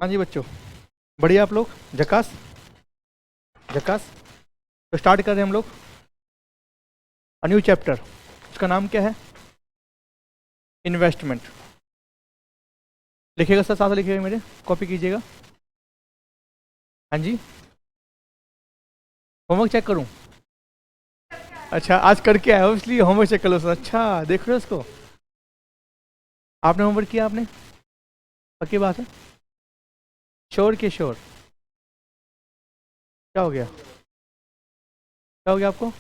हाँ जी बच्चों, बढ़िया आप लोग, झकास झकास। तो स्टार्ट कर रहे हैं हम लोग न्यू चैप्टर। उसका नाम क्या है? इन्वेस्टमेंट। लिखिएगा सर, साथ लिखिएगा, मेरे कॉपी कीजिएगा। हाँ जी, होमवर्क चेक करूँ? अच्छा, आज करके आया हो इसलिए होमवर्क चेक कर लो सर। अच्छा, देख रहे हो इसको, आपने होमवर्क किया? आपने? पक्की बात है? श्योर के श्योर? क्या हो गया? क्या हो गया आपको?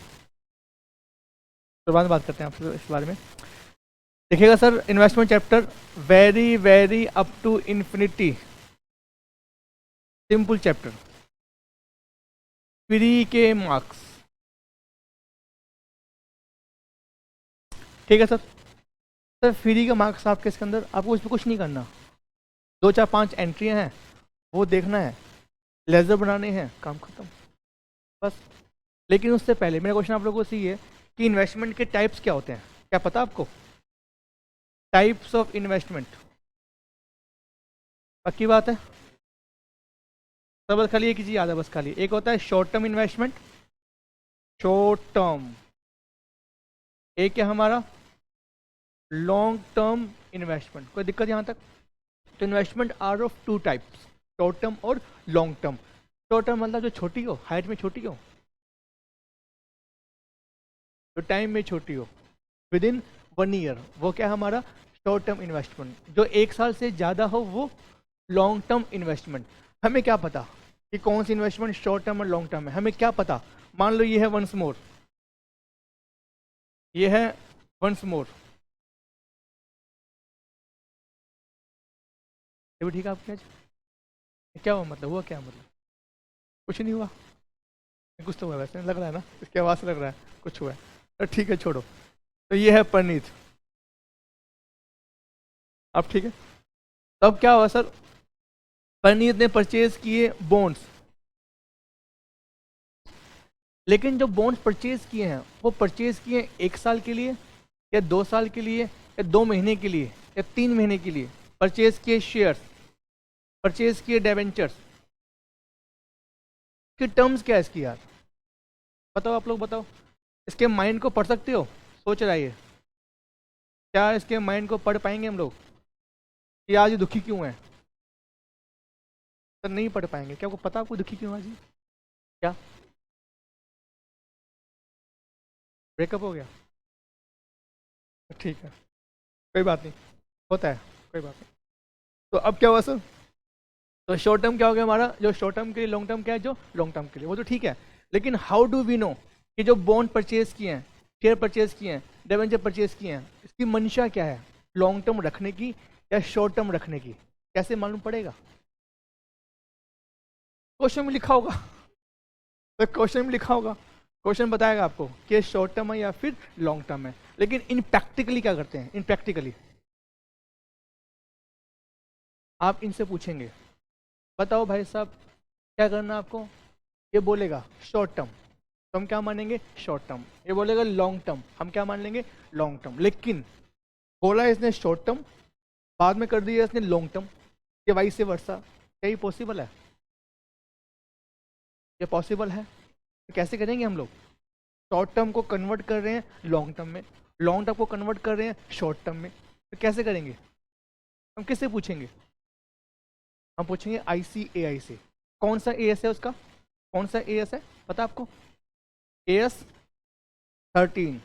तो बाद में बात करते हैं आपसे इस बारे में। देखिएगा sir, investment chapter very very up to infinity simple chapter. Free के मार्क्स, ठीक है सर। सर फ्री के मार्क्स आपके इसके अंदर, आपको इसमें कुछ नहीं करना। 2 4 5 एंट्रियां हैं, वो देखना है, लेजर बनाने हैं, काम खत्म बस। लेकिन उससे पहले मेरा क्वेश्चन आप लोगों से ये है कि इन्वेस्टमेंट के टाइप्स क्या होते हैं? क्या पता आपको? टाइप्स ऑफ इन्वेस्टमेंट, पक्की बात है? तो बस खाली एक ही चीज याद है, बस खाली एक होता है short term investment. Short term. एक है हमारा लॉन्ग टर्म इन्वेस्टमेंट। कोई दिक्कत यहाँ तक? तो investment are of 2 types, short term और लॉन्ग टर्म। शॉर्ट टर्म मतलब जो छोटी हो, हाइट में छोटी हो, जो टाइम में छोटी हो, विद इन 1 ईयर, वो क्या है हमारा शॉर्ट टर्म इन्वेस्टमेंट। जो 1 साल से ज़्यादा हो वो लॉन्ग टर्म इन्वेस्टमेंट। हमें क्या पता कि कौन सी इन्वेस्टमेंट शॉर्ट टर्म और लॉन्ग टर्म है? हमें क्या पता? मान लो ये है वंस मोर, ये है वंस मोर, ये भी ठीक है आपके? आज क्या हुआ? मतलब हुआ क्या? मतलब कुछ नहीं हुआ? कुछ तो हुआ वैसे, लग रहा है ना, इसकी आवाज़ से लग रहा है कुछ हुआ है। तो ठीक है, छोड़ो। तो ये है परनीत, अब ठीक है। तब क्या हुआ सर? परनीत ने परचेज किए बॉन्ड्स, लेकिन जो बॉन्ड्स परचेज किए हैं वो परचेज किए 1 साल के लिए या 2 साल के लिए या 2 महीने के लिए या 3 महीने के लिए। परचेज किए शेयर्स, परचेज किए डेवेंचर्स, की टर्म्स क्या है इसकी यार? बताओ, आप लोग बताओ। इसके माइंड को पढ़ सकते हो? सोच रहा है ये, क्या इसके माइंड को पढ़ पाएंगे हम लोग कि आज ये दुखी क्यों है? सर नहीं पढ़ पाएंगे। क्या आपको पता आपको दुखी क्यों है आज ये? क्या ब्रेकअप हो गया? ठीक है, कोई बात नहीं, होता है, कोई बात नहीं। तो अब क्या हुआ सर? तो शॉर्ट टर्म क्या हो गया हमारा? जो शॉर्ट टर्म के लिए, लॉन्ग टर्म क्या है? जो लॉन्ग टर्म के लिए, वो तो ठीक है। लेकिन हाउ डू वी नो कि जो बॉन्ड परचेज किए हैं, शेयर परचेज किए हैं, डिवेंचर परचेज किए हैं, इसकी मंशा क्या है? लॉन्ग टर्म रखने की या शॉर्ट टर्म रखने की? कैसे मालूम पड़ेगा? क्वेश्चन में लिखा होगा। तो क्वेश्चन में लिखा होगा, क्वेश्चन बताएगा आपको कि शॉर्ट टर्म है या फिर लॉन्ग टर्म है। लेकिन इन प्रैक्टिकली क्या करते हैं? इन प्रैक्टिकली आप इनसे पूछेंगे, बताओ भाई साहब क्या करना आपको? ये बोलेगा शॉर्ट टर्म, तो हम क्या मानेंगे? Short term. ये बोलेगा लॉन्ग टर्म, हम क्या मान लेंगे? Long term. लेकिन बोला इसने शॉर्ट टर्म, बाद में कर दिया इसने लॉन्ग टर्म, ये वाइस से वर्सा। क्या ये पॉसिबल है? ये पॉसिबल है? तो कैसे करेंगे हम लोग? शॉर्ट टर्म को कन्वर्ट कर रहे हैं लॉन्ग टर्म में, लॉन्ग टर्म को कन्वर्ट कर रहे हैं शॉर्ट टर्म में, तो कैसे करेंगे? हम किससे पूछेंगे? हम पूछेंगे ICAI से। कौन सा AS है उसका? कौन सा AS है पता आपको? AS 13,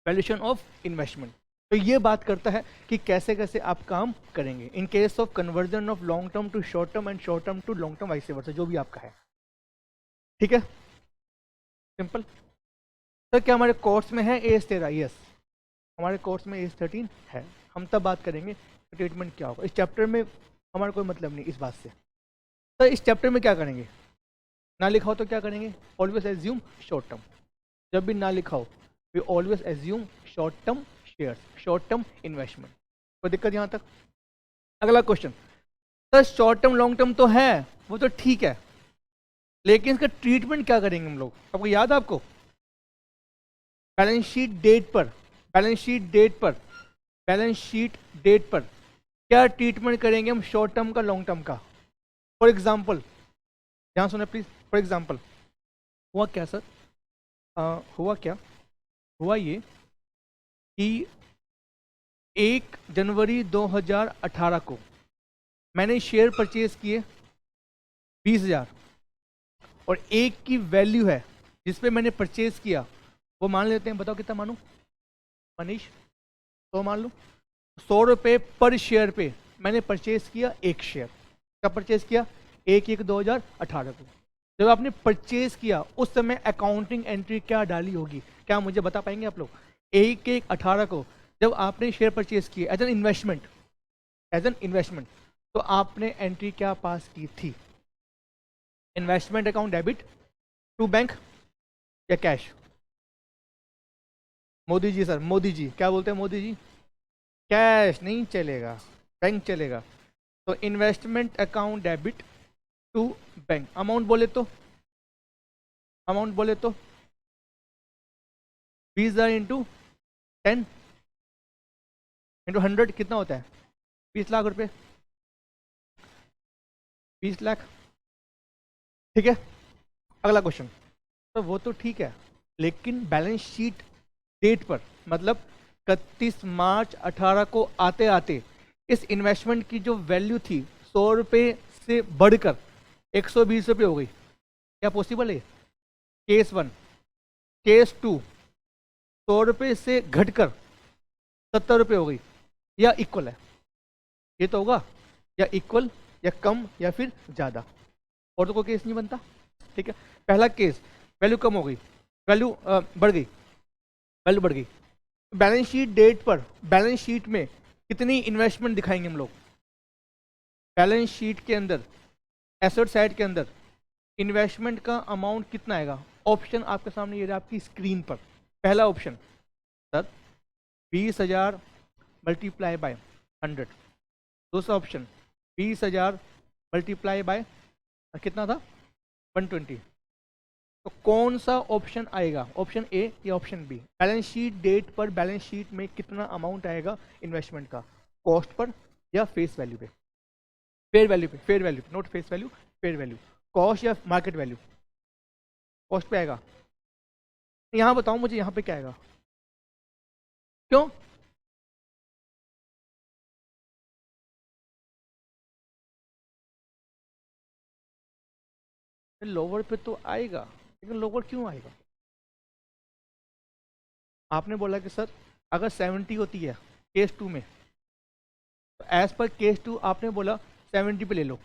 valuation of investment. तो ये बात करता है कि कैसे कैसे आप काम करेंगे in case of conversion of long term to short term and short term to long term, vice versa, जो भी आपका है। ठीक है, सिंपल। सर क्या हमारे कोर्स में है AS 13? यस, हमारे कोर्स में AS 13 है। हम तब बात करेंगे ट्रीटमेंट क्या होगा। इस चैप्टर में हमारा कोई मतलब नहीं इस बात से। सर इस चैप्टर में क्या करेंगे? ना लिखा हो तो क्या करेंगे? Always assume short term. जब भी ना लिखा हो, we always assume short term shares, short term investment. कोई दिक्कत यहाँ तक? अगला question, sir short term long term तो है, वो तो ठीक है, लेकिन इसका ट्रीटमेंट क्या करेंगे हम लोग? आपको याद है? आपको बैलेंस शीट डेट पर, बैलेंस शीट डेट पर, बैलेंस शीट डेट पर क्या ट्रीटमेंट करेंगे हम शॉर्ट टर्म का, लॉन्ग टर्म का? फॉर एग्जाम्पल, ध्यान सुने प्लीज, फॉर एग्जाम्पल हुआ क्या सर, हुआ क्या, हुआ ये कि 1 जनवरी 2018 को मैंने शेयर परचेज किए 20,000, और एक की वैल्यू है जिस पे मैंने परचेज किया, वो मान लेते हैं, बताओ कितना मानूं मनीष, 100 मान लो। 100 रुपये पर शेयर पे मैंने परचेज किया एक शेयर। कब परचेज किया? 1/1/2018 को। जब आपने परचेज किया उस समय अकाउंटिंग एंट्री क्या डाली होगी, क्या मुझे बता पाएंगे आप लोग? 1/1/18 को जब आपने शेयर परचेज किए as an investment, as an investment, तो आपने एंट्री क्या पास की थी? Investment account debit to bank या कैश? मोदी जी सर, मोदी जी क्या बोलते हैं मोदी जी? कैश नहीं चलेगा, बैंक चलेगा। तो investment account debit to bank, amount बोले तो, अमाउंट बोले तो 20,000 इंटू 10 इंटू 100 कितना होता है? 20 लाख रुपए, 20 लाख, ठीक है। अगला क्वेश्चन, तो वो तो ठीक है, लेकिन बैलेंस शीट डेट पर, मतलब 31 मार्च 18 को आते आते इस इन्वेस्टमेंट की जो वैल्यू थी 100 रुपये से बढ़कर 120 रुपये हो गई। क्या पॉसिबल है? केस 1। केस 2, 100 रुपये से घटकर 70 रुपये हो गई, या इक्वल है? ये तो होगा या इक्वल या कम या फिर ज़्यादा, और तो कोई केस नहीं बनता, ठीक है। पहला केस, वैल्यू कम हो गई, वैल्यू बढ़ गई, वैल्यू बढ़ गई। बैलेंस शीट डेट पर बैलेंस शीट में कितनी इन्वेस्टमेंट दिखाएंगे हम लोग? बैलेंस शीट के अंदर, एसेट साइड के अंदर इन्वेस्टमेंट का अमाउंट कितना आएगा? ऑप्शन आपके सामने ये रहा आपकी स्क्रीन पर। पहला ऑप्शन सर 20,000 मल्टीप्लाई बाय 100। दूसरा ऑप्शन 20,000 मल्टीप्लाई बाय कितना था? 120। तो कौन सा ऑप्शन आएगा? ऑप्शन ए या option B? Balance sheet date पर बैलेंस शीट में कितना अमाउंट आएगा इन्वेस्टमेंट का? कॉस्ट पर या फेस वैल्यू पे? फेयर वैल्यू पे, fair value, not face value, fair value. Cost या मार्केट वैल्यू? कॉस्ट पे आएगा। यहां बताओ मुझे, यहां पे क्या आएगा? क्यों? लोअर पे तो आएगा, लेकिन लोअर क्यों आएगा? आपने बोला कि सर अगर 70 होती है केस 2 में, तो एज पर केस 2 आपने बोला 70 पे ले लो,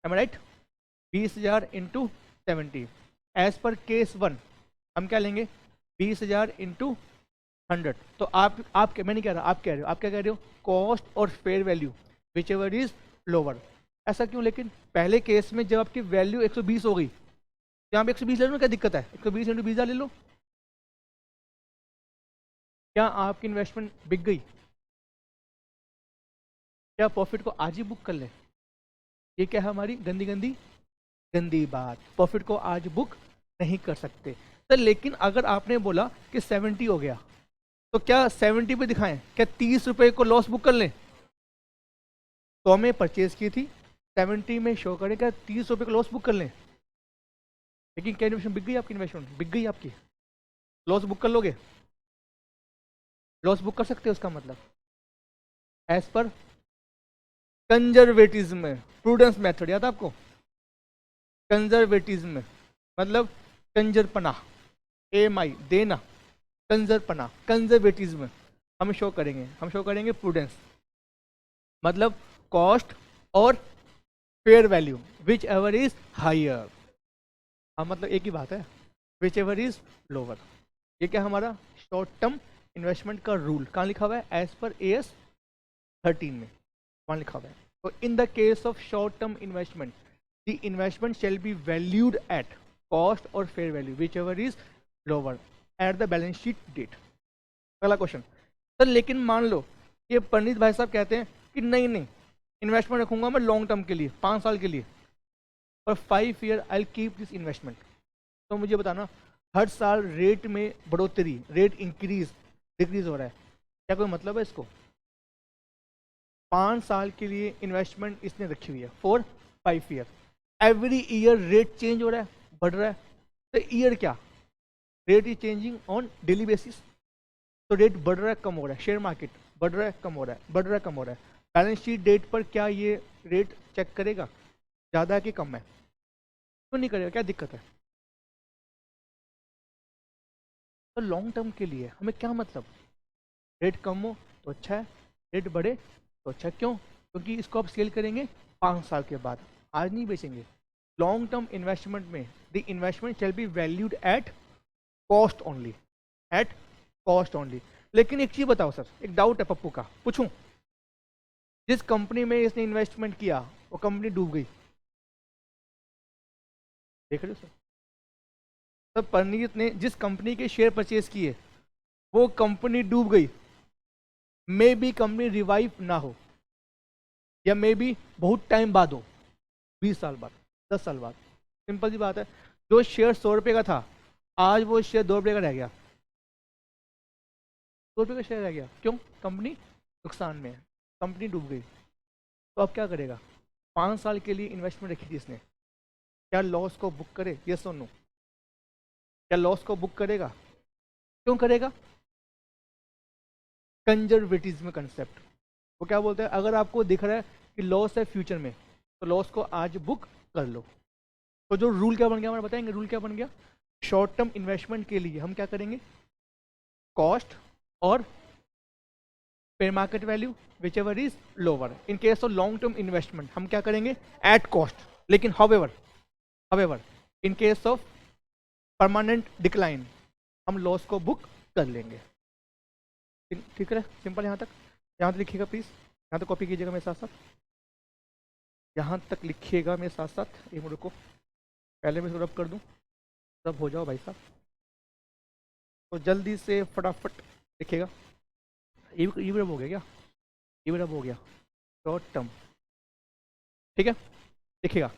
am right? 20,000 into 70। As per case 1 हम क्या लेंगे? 20,000 इंटू 100। तो आप मैं नहीं कह रहा, आप कह रहे हो, आप क्या कह रहे हो? कॉस्ट और fair value whichever is lower. ऐसा क्यों? लेकिन पहले केस में जब आपकी वैल्यू 120 हो गई, यहाँ पे 120 ले लो ना, क्या दिक्कत है? 120 इंटू 20,000 ले लो। क्या आपकी इन्वेस्टमेंट बिक गई? क्या प्रॉफिट को आज ही बुक कर ले? ये क्या है हमारी गंदी गंदी गंदी बात। प्रॉफिट को आज बुक नहीं कर सकते सर। लेकिन अगर आपने बोला कि 70 हो गया, तो क्या 70 पे दिखाएं? क्या 30 रुपए को लॉस बुक कर लें? तो हमें परचेज की थी 70 में शो करें, क्या 30 रुपए को लॉस बुक कर लें? लेकिन क्या इन्वेस्टमेंट बिक गई? आपकी इन्वेस्टमेंट बिक गई आपकी, लॉस बुक कर लोगे? लॉस बुक कर सकते हो, उसका मतलब as per conservatism, prudence method, याद आपको? कंजर्वेटिज्म मतलब कंजरपना, AMI देना, कंजरपना, कंजर्वेटिज्म। हम शो करेंगे, हम शो करेंगे प्रूडेंस, मतलब कॉस्ट और fair value whichever is higher. हाँ, मतलब एक ही बात है, विच एवर इज लोअर। ये क्या हमारा शॉर्ट टर्म इन्वेस्टमेंट का रूल कहाँ लिखा हुआ है? एज पर AS 13 में वहाँ लिखा हुआ है। तो in the case of short term investment, the investment shall be valued at cost और fair value whichever is lower at the balance sheet date. अगला क्वेश्चन सर, लेकिन मान लो ये पंडित भाई साहब कहते हैं कि नहीं नहीं, इन्वेस्टमेंट रखूंगा मैं लॉन्ग टर्म के लिए, 5 साल के लिए, और 5 year I keep this investment. तो मुझे बताना, हर साल रेट में बढ़ोतरी, रेट इंक्रीज डिक्रीज हो रहा है, क्या कोई मतलब है इसको? 5 साल के लिए इन्वेस्टमेंट इसने रखी हुई है for 5 year, every year rate change हो रहा है, बढ़ रहा है। तो ईयर क्या, rate is changing on daily basis. तो रेट बढ़ रहा है कम हो रहा है, शेयर मार्केट बढ़ रहा है कम हो रहा है, बढ़ रहा है कम हो रहा है। बैलेंस शीट डेट पर क्या ये रेट चेक करेगा ज़्यादा है कि कम है? क्यों नहीं करेगा, क्या दिक्कत है? तो लॉन्ग टर्म के लिए हमें क्या मतलब, रेट कम हो तो अच्छा है, रेट बढ़े तो अच्छा है। क्यों? क्योंकि इसको आप सेल करेंगे 5 साल के बाद, आज नहीं बेचेंगे। लॉन्ग टर्म इन्वेस्टमेंट में the investment shall be valued at cost only, at cost only. लेकिन एक चीज बताओ सर, एक डाउट है पप्पू का, पूछूं? जिस कंपनी में इसने इन्वेस्टमेंट किया वो कंपनी डूब गई, देख रहे हो सर? तब परनीत ने जिस कंपनी के शेयर परचेज किए वो कंपनी डूब गई, मे बी कंपनी रिवाइव ना हो, या मे बी बहुत टाइम बाद हो, 20 साल बाद, 10 साल बाद। सिंपल सी बात है। जो शेयर 100 रुपये का था, आज वो शेयर 2 रुपये का रह गया, 2 रुपये का शेयर रह गया। क्यों? कंपनी नुकसान में है, कंपनी डूब गई। तो अब क्या करेगा? 5 साल के लिए इन्वेस्टमेंट रखी थी इसने, क्या लॉस को बुक करे? यस और नो? क्या लॉस को बुक करेगा? क्यों करेगा? Conservatism concept. वो क्या बोलते हैं, अगर आपको दिख रहा है कि लॉस है फ्यूचर में, तो लॉस को आज बुक कर लो। तो जो रूल क्या बन गया हमारा, बताएंगे रूल क्या बन गया? शॉर्ट टर्म इन्वेस्टमेंट के लिए हम क्या करेंगे? कॉस्ट और fair market value whichever is lower. In case of long term investment हम क्या करेंगे? At cost. लेकिन however in case of permanent decline हम लॉस को बुक कर लेंगे। ठीक है, सिंपल। यहाँ तक, यहाँ तक लिखिएगा प्लीज, यहाँ तक कॉपी कीजिएगा मेरे साथ साथ, यहाँ तक लिखिएगा मेरे साथ साथ। एक मिनट को, पहले मैं इसको रब कर दूँ, रब हो जाओ भाई साहब, तो जल्दी से फटाफट लिखिएगा। ये भी रब हो गया क्या? ये भी रब हो गया, शॉर्ट टर्म। ठीक है, लिखिएगा,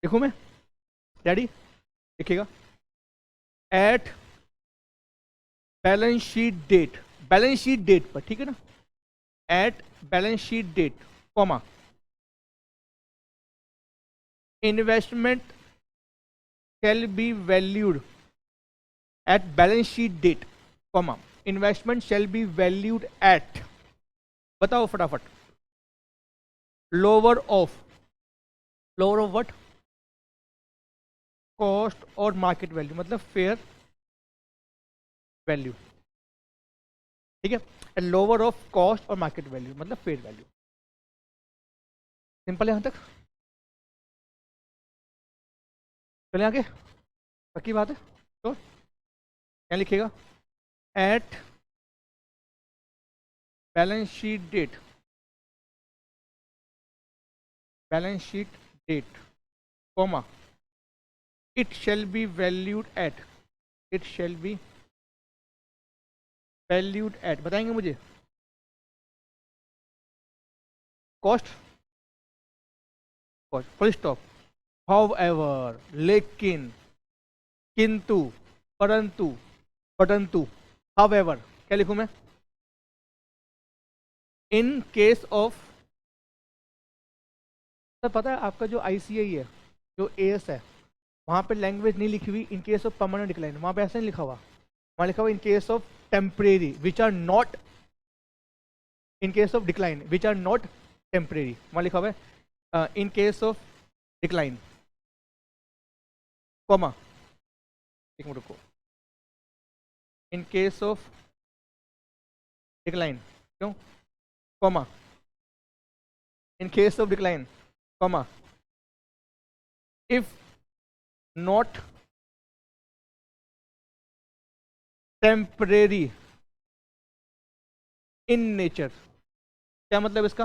लिखूँ मैं? रेडी? लिखिएगा, at balance sheet date, balance sheet date पर, ठीक है ना? At balance sheet date, comma, investment shall be valued at balance sheet date, comma, investment shall be valued at, बताओ फटाफट, lower of what? कॉस्ट और market value, मतलब fair value. ठीक है, लोअर ऑफ कॉस्ट और मार्केट वैल्यू मतलब fair value. Simple है, यहां तक चले आगे, पक्की बात है? तो क्या लिखिएगा? At balance sheet date, balance sheet date, comma, it shall be valued at, it shall be valued at, बताएंगे मुझे? Cost, cost full stop, however, लेकिन, किंतु, परंतु, परंतु, हाउएवर, क्या लिखूं मैं? इन केस ऑफ, सर पता है आपका जो आईसीआई है, जो एएस है, वहां पे लैंग्वेज नहीं लिखी हुई in case of permanent decline, वहां पे ऐसा नहीं लिखा हुआ, वहां लिखा हुआ in case of temporary which are not, in case of decline which are not temporary, वहां लिखा हुआ है in case of decline, comma, एक मिनट रुको, इन केस ऑफ डिक्लाइन, क्यों, comma, in case of decline, comma, if not temporary in nature. क्या मतलब इसका?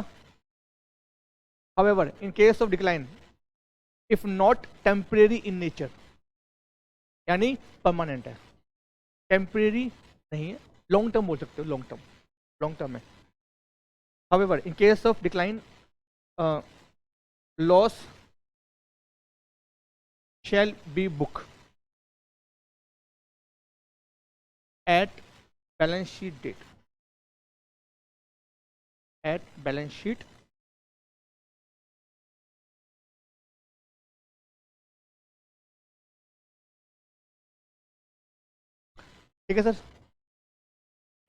However in case of decline, if not temporary in nature, यानी permanent है, temporary नहीं है, लॉन्ग टर्म बोल सकते हो, लॉन्ग टर्म, लॉन्ग टर्म है। However in case of decline, loss shall be book at balance sheet date, at balance sheet ठीक है सर,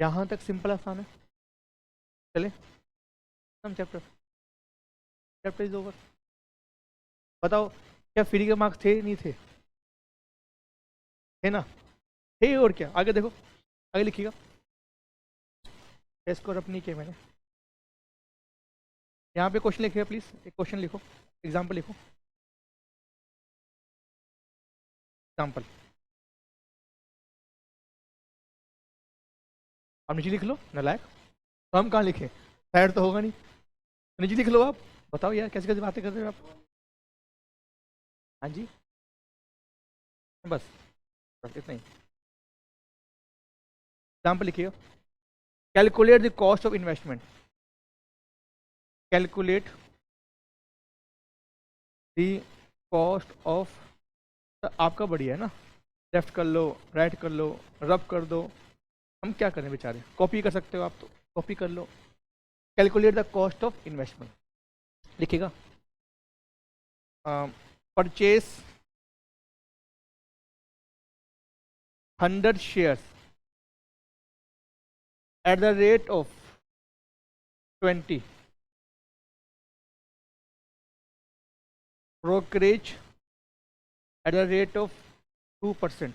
यहाँ तक सिंपल आसान है। चले हम चैप्टर चैप्टर इज ओवर। बताओ क्या फ्री के मार्क्स थे नहीं थे? है ना, थे। और क्या आगे देखो, आगे लिखिएगा। टेस्ट स्कोर अपनी किया मैंने। यहाँ पे क्वेश्चन लिखिएगा प्लीज, एक क्वेश्चन लिखो, एग्जाम्पल लिखो, एग्जाम्पल। आप नीचे लिख लो नालायक। तो हम कहाँ लिखे, शायद तो होगा नहीं, नीचे लिख लो आप। बताओ यार कैसे कैसे बातें कर रहे हो आप। हाँ जी, बस बस इतना ही। एग्जाम्पल लिखिएगा। Calculate the cost of investment. Calculate the cost of, आपका बढ़िया है ना, लेफ्ट कर लो, राइट कर लो, रब कर दो। हम क्या करें बेचारे, कॉपी कर सकते हो आप तो कॉपी कर लो। Calculate the cost of investment लिखिएगा। Purchase 100 shares at the rate of 20, brokerage at the rate of 2%,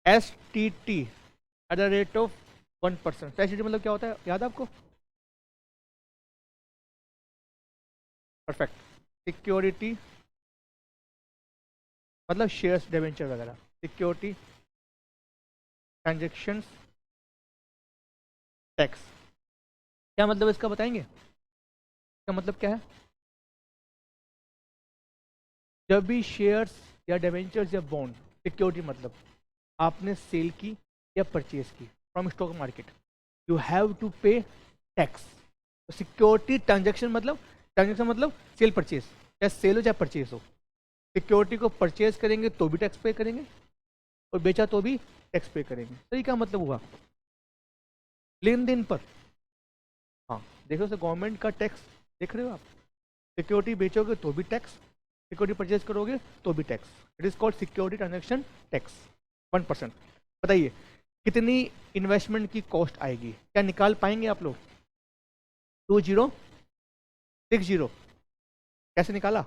STT at the rate of 1%। STT मतलब क्या होता है, याद है आपको? परफेक्ट। सिक्योरिटी मतलब शेयर्स, डिबेंचर वगैरह। Security transactions tax. क्या मतलब इसका बताएंगे, क्या मतलब क्या है? जब भी शेयर्स या डिबेंचर्स या बॉन्ड, सिक्योरिटी मतलब आपने सेल की या परचेज की from stock market, you have to pay tax. Security transaction मतलब सेल परचेज, चाहे सेल हो चाहे परचेज हो। सिक्योरिटी को परचेज करेंगे तो भी टैक्स पे करेंगे, और बेचा तो भी टैक्स पे करेंगे। सही क्या मतलब हुआ, लेन देन पर। हाँ देखो सर, गवर्नमेंट का टैक्स देख रहे हो आप। सिक्योरिटी बेचोगे तो भी टैक्स, सिक्योरिटी परचेज करोगे तो भी tax. It is called security transaction tax 1%। बताइए कितनी इन्वेस्टमेंट की कॉस्ट आएगी, क्या निकाल पाएंगे आप लोग? 2060। कैसे निकाला?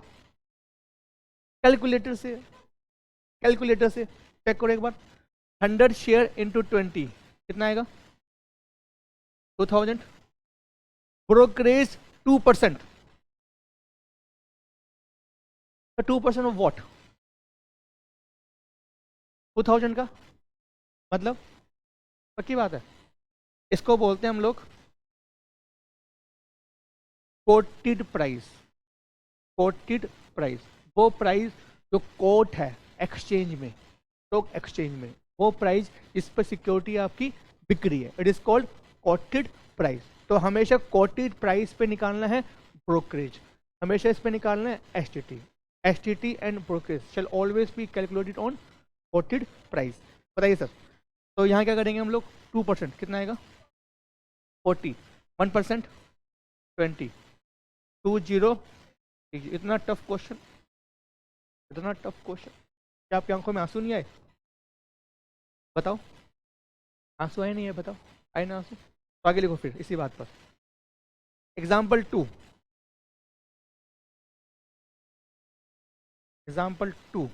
कैलकुलेटर से, कैलकुलेटर से चेक करो एक बार। 100 शेयर इंटू 20 कितना आएगा? 2000। ब्रोकरेज 2%। 2% of what? 2000 का मतलब, पक्की बात है, इसको बोलते हैं हम लोग कोटेड प्राइस। कोटेड प्राइस वो प्राइस जो कोट है एक्सचेंज में, स्टॉक एक्सचेंज में, वो प्राइस इस पर सिक्योरिटी आपकी बिक रही है। It is called coated price. तो हमेशा कोटेड प्राइस पे निकालना है ब्रोकरेज, हमेशा इस पे निकालना है STT. STT and brokerage shell always be calculated on quoted price. बताइए सर, तो यहाँ क्या करेंगे हम लोग? 2% कितना आएगा? 40। 1% 20। 20। इतना टफ क्वेश्चन, इतना टफ क्वेश्चन, क्या आपकी आंखों में आंसू नहीं आए? बताओ, आंसू आए नहीं है? बताओ, आए ना आंसू? तो आगे लिखो फिर इसी बात पर। Example 2, example 2।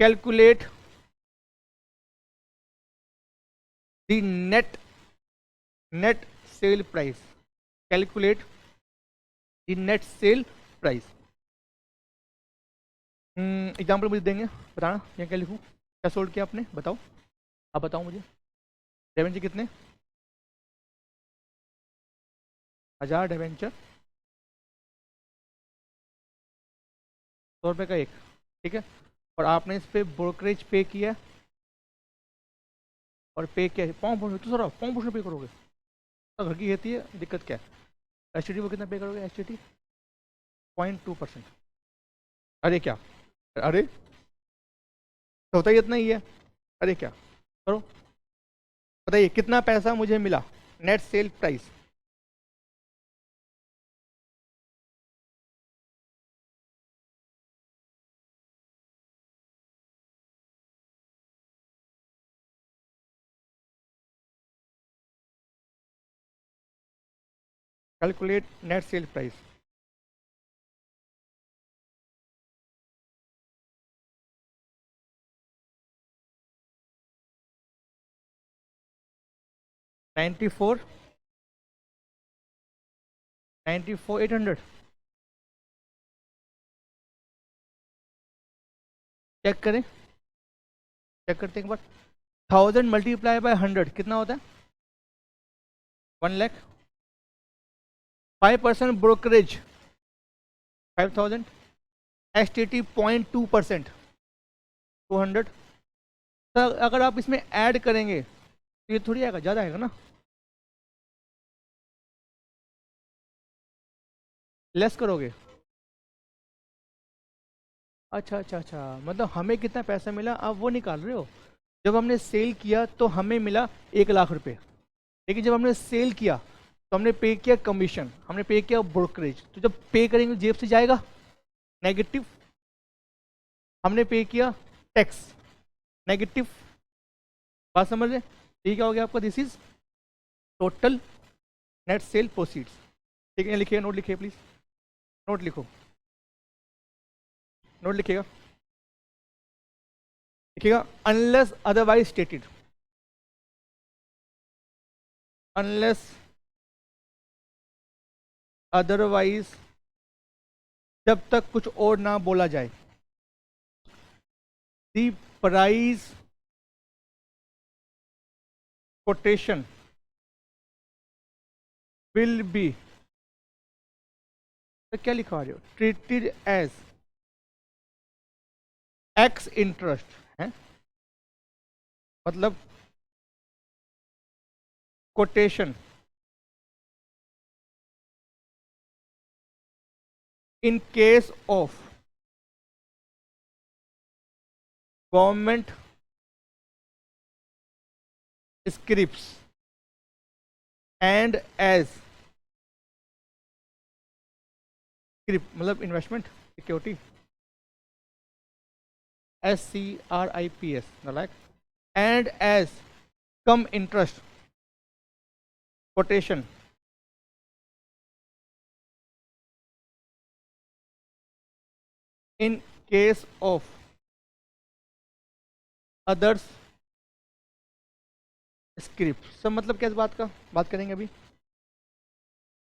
Calculate the net sale price. Calculate the net sale price. Example मुझे देंगे, बताना यहाँ क्या लिखूँ, क्या सोल्व किया आपने? बताओ, आप बताओ मुझे। डिवेंचर कितने? 1000 डिवेंचर, 100 रुपये का एक, ठीक है। और आपने इस पर ब्रोकरेज पे किया, और पे किया तो सर पाँव पे करोगे तो घर की खेती है, दिक्कत क्या है? एस टी टी को कितना पे करोगे? S T T 0.2%। अरे क्या, अरे तो होता ही इतना ही है। अरे क्या करो, बताइए कितना पैसा मुझे मिला net sale price? Calculate net sale price. Ninety four 800। Check करें, चेक करते हैं एक बार। 1000 मल्टीप्लाई बाय 100 कितना होता है? 1 lakh. 5% brokerage 5000। S T T 0.2% 200। तो अगर आप इसमें ऐड करेंगे तो ये थोड़ी आएगा, ज़्यादा आएगा ना, लेस करोगे। अच्छा अच्छा अच्छा, मतलब हमें कितना पैसा मिला आप वो निकाल रहे हो। जब हमने सेल किया तो हमें मिला 1 लाख रुपए, लेकिन जब हमने सेल किया तो हमने पे किया कमीशन, हमने पे किया ब्रोकरेज, तो जब पे करेंगे जेब से जाएगा नेगेटिव। हमने पे किया टैक्स, नेगेटिव। बात समझ रहे? ये क्या हो गया आपका? This is total net cell proceeds. ठीक है, लिखिए, नोट लिखिए प्लीज, नोट लिखो, नोट लिखिएगा, लिखिएगा unless otherwise stated. Unless otherwise, जब तक कुछ और ना बोला जाए, दी प्राइस कोटेशन विल बी, तो क्या लिखवा रहे हो? ट्रीटेड एज एक्स इंटरेस्ट है, मतलब quotation in case of government script and ex script, मतलब investment security, SCRIPS, like, and as come interest quotation in case of others script। सब मतलब क्या, इस बात का बात करेंगे अभी।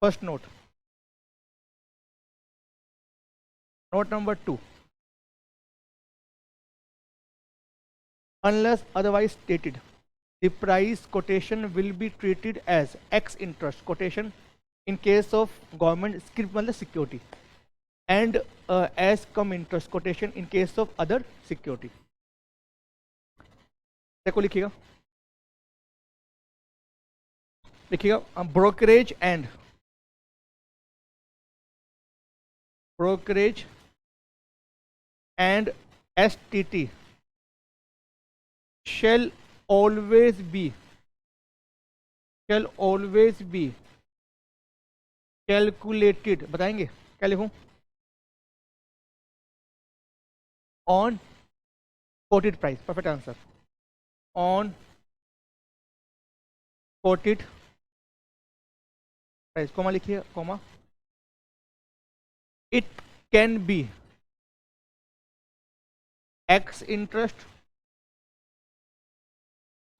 First note, note number 2, unless otherwise stated the price quotation will be treated as X interest quotation in case of government script मतलब security, and as come interest quotation in case of other security। देखो लिखिएगा, लिखिएगा brokerage and brokerage and STT shall always be calculated, बताएंगे क्या लिखूं? On quoted price, perfect answer, on quoted price, comma लिखिए, comma, it can be ex interest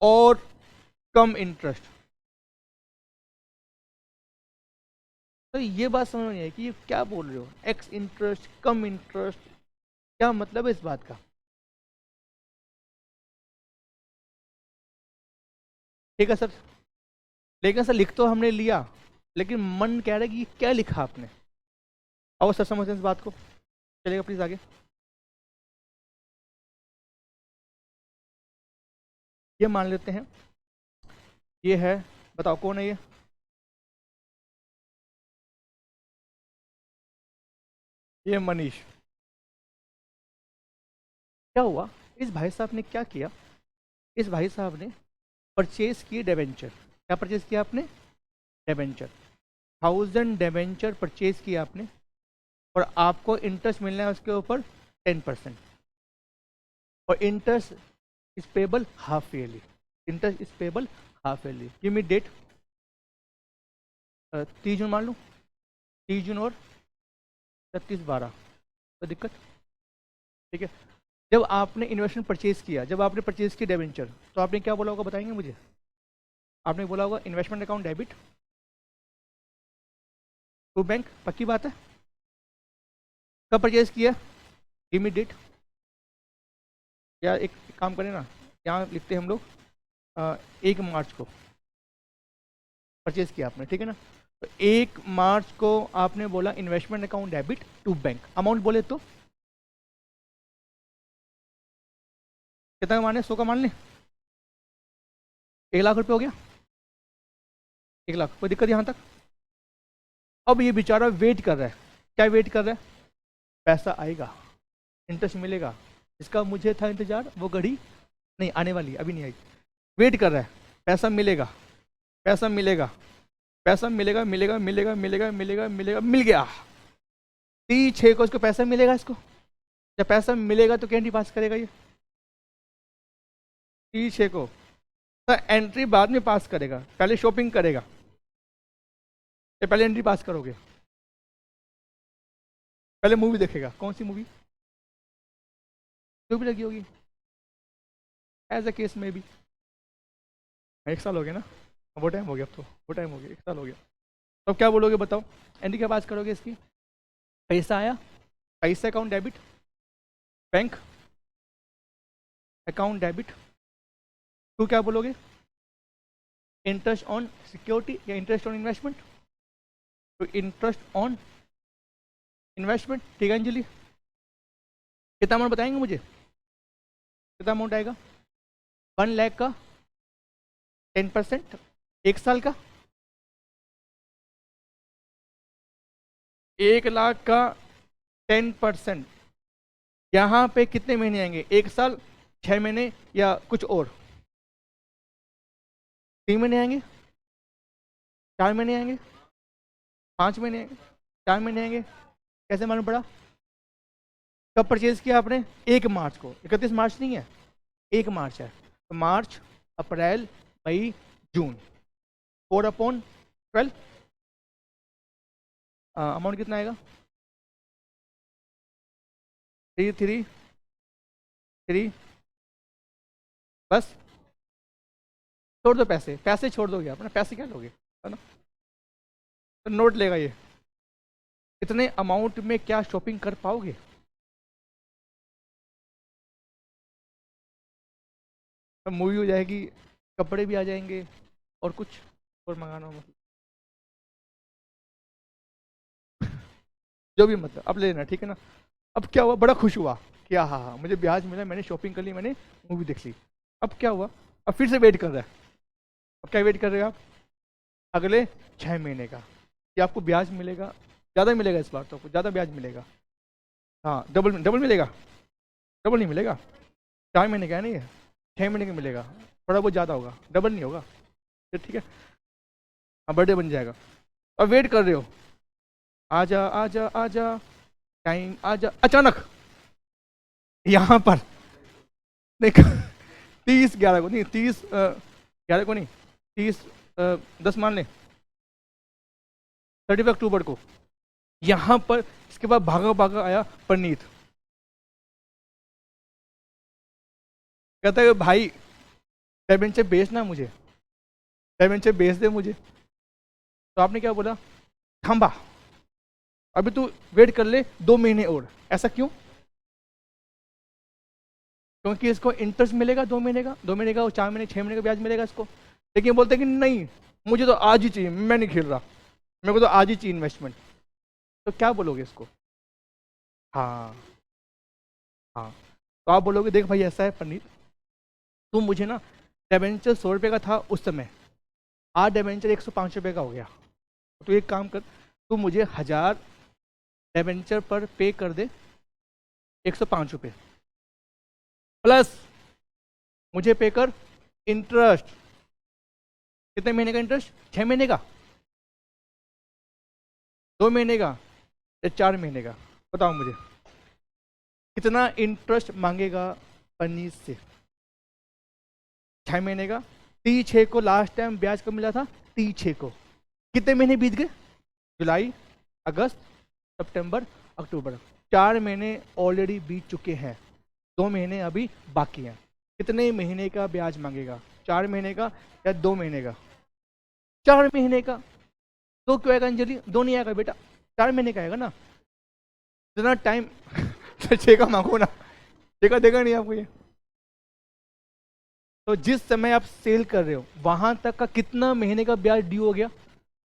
और cum interest. तो ये बात समझ में नहीं है कि ये क्या बोल रहे हो, एक्स इंटरेस्ट कम इंटरेस्ट, क्या मतलब है इस बात का? ठीक है सर, लेकिन सर लिख तो हमने लिया, लेकिन मन कह रहा है कि क्या लिखा आपने। आओ सर समझते हैं इस बात को, चलेगा प्लीज आगे। ये मान लेते हैं ये है, बताओ कौन है ये मनीष। क्या हुआ, इस भाई साहब ने क्या किया? इस भाई साहब ने परचेज किए डिबेंचर। क्या परचेज किया आपने? डिबेंचर। 1000 डिबेंचर परचेज किया आपने, और आपको इंटरेस्ट मिलना है उसके ऊपर 10%, और interest is payable half yearly. Interest is payable half yearly. Give me date. 30 जून मान लूँ, 30 जून और 31/12, तो दिक्कत, ठीक है। जब आपने इन्वेस्टमेंट परचेज किया, जब आपने परचेज किया डिबेंचर, तो आपने क्या बोला होगा बताएंगे मुझे? आपने बोला होगा investment account debit to bank, पक्की बात है? कब परचेज किया? Give me date. या एक काम करें ना, यहाँ लिखते हैं हम लोग 1 मार्च को परचेज किया आपने, ठीक है ना। तो 1 मार्च को आपने बोला investment account debit to bank, amount बोले तो कितना का मान लें? 100 का मान लें, 1 लाख रुपये हो गया, 1 लाख, कोई दिक्कत यहाँ तक? अब ये बेचारा वेट कर रहा है, क्या वेट कर रहा है? पैसा आएगा, इंटरेस्ट मिलेगा, इसका मुझे था इंतजार, वो घड़ी नहीं आने वाली, अभी नहीं आई, वेट कर रहा है, पैसा मिलेगा, पैसा मिलेगा, पैसा मिलेगा, मिलेगा मिलेगा मिलेगा मिलेगा मिलेगा, मिल गया 30/6 को इसको पैसा मिलेगा। इसको जब पैसा मिलेगा तो कैंडी पास करेगा ये 30/6 को, तो एंट्री बाद में पास करेगा, पहले शॉपिंग करेगा, ये पहले एंट्री पास करोगे, पहले मूवी देखेगा, कौन सी मूवी जो भी लगी होगी, एज अ केस में भी 1 साल हो गया ना, वो टाइम हो गया, अब तो वो टाइम हो गया, 1 साल हो गया, तो क्या बोलोगे बताओ? एंट्री क्या पास करोगे इसकी? पैसा आया, पैसा account debit, bank account debit to क्या बोलोगे? इंटरेस्ट ऑन सिक्योरिटी या इंटरेस्ट ऑन इन्वेस्टमेंट, तो इंटरेस्ट ऑन इन्वेस्टमेंट, ठीक है अंजलि? कितना अमाउंट बताएंगे मुझे, कितना अमाउंट आएगा? 1 लाख का 10%, 1 साल का 1 लाख का 10%, यहाँ पे कितने महीने आएंगे? 1 साल, 6 महीने या कुछ और? 3 महीने आएंगे, 4 महीने आएंगे, 5 महीने आएंगे, 4 महीने आएंगे, कैसे मालूम पड़ा? कब परचेज किया आपने? 1 मार्च को, 31 मार्च नहीं है, 1 मार्च है, तो मार्च, अप्रैल, मई, जून, 4/12, अमाउंट कितना आएगा? 3 बस छोड़ दो, पैसे पैसे छोड़ दोगे आप ना, पैसे क्या लोगे, है ना? तो नोट लेगा ये, इतने अमाउंट में क्या शॉपिंग कर पाओगे? तो मूवी हो जाएगी, कपड़े भी आ जाएंगे, और कुछ और मंगाना हो मतलब जो भी, मतलब अब ले लेना, ठीक है ना। अब क्या हुआ? बड़ा खुश हुआ कि हाँ हाँ मुझे ब्याज मिला, मैंने शॉपिंग कर ली, मैंने मूवी देख ली। अब क्या हुआ? अब फिर से वेट कर रहा है। अब क्या वेट कर रहे हो आप? अगले 6 महीने का कि आपको ब्याज मिलेगा, ज़्यादा मिलेगा इस बार, तो आपको ज़्यादा ब्याज मिलेगा, हाँ डबल डबल मिलेगा, डबल नहीं मिलेगा, 4 महीने का है नहीं है, 6 महीने का मिलेगा, थोड़ा बहुत ज़्यादा होगा, डबल नहीं होगा, तो ठीक है, हाँ बर्थडे बन जाएगा। अब वेट कर रहे हो, आजा आजा आजा टाइम आजा, अचानक यहाँ पर देख 30/11 को नहीं, 30/11 को नहीं, 30/10 मान लें, 31 अक्टूबर को यहाँ पर इसके बाद भागा भागा आया परनीत, कहता है भाई डिबेंचर बेचना मुझे, डिबेंचर बेच दे मुझे। तो आपने क्या बोला? थांबा, अभी तू वेट कर ले 2 महीने और। ऐसा क्यों? क्योंकि इसको इंटरेस्ट मिलेगा 2 महीने का, 2 महीने का और 4 महीने 6 महीने का ब्याज मिलेगा इसको। लेकिन बोलते हैं कि नहीं मुझे तो आज ही चाहिए, मैं नहीं खेल रहा, मेरे को तो आज ही चाहिए इन्वेस्टमेंट। तो क्या बोलोगे इसको? हाँ हाँ, तो आप बोलोगे देख भाई ऐसा है पंडित, तुम मुझे ना डिबेंचर 100 रुपये का था उस समय, आज डिबेंचर 105 रुपये का हो गया, तो एक काम कर, तू मुझे 1000 डिबेंचर पर पे कर दे 105 रुपये, प्लस मुझे पे कर इंटरेस्ट। कितने महीने का इंटरेस्ट? 6 महीने का, 2 महीने का या 4 महीने का? बताओ मुझे कितना इंटरेस्ट मांगेगा पनीर से? 6 महीने का। 30/6 को लास्ट टाइम ब्याज कब मिला था? 30/6 को कितने महीने बीत गए? जुलाई, अगस्त, सितंबर, अक्टूबर। 4 महीने ऑलरेडी बीत चुके हैं, 2 महीने अभी बाकी हैं। कितने महीने का ब्याज मांगेगा? 4 महीने का या 2 महीने का? 4 महीने का। दो क्यों आएगा अंजलि? 2 नहीं आएगा बेटा, 4 महीने का आएगा ना। इतना टाइम तो 6 का मांगो ना, 6 का देगा नहीं आपको ये। तो जिस समय आप सेल कर रहे हो वहां तक का कितना महीने का ब्याज ड्यू हो गया?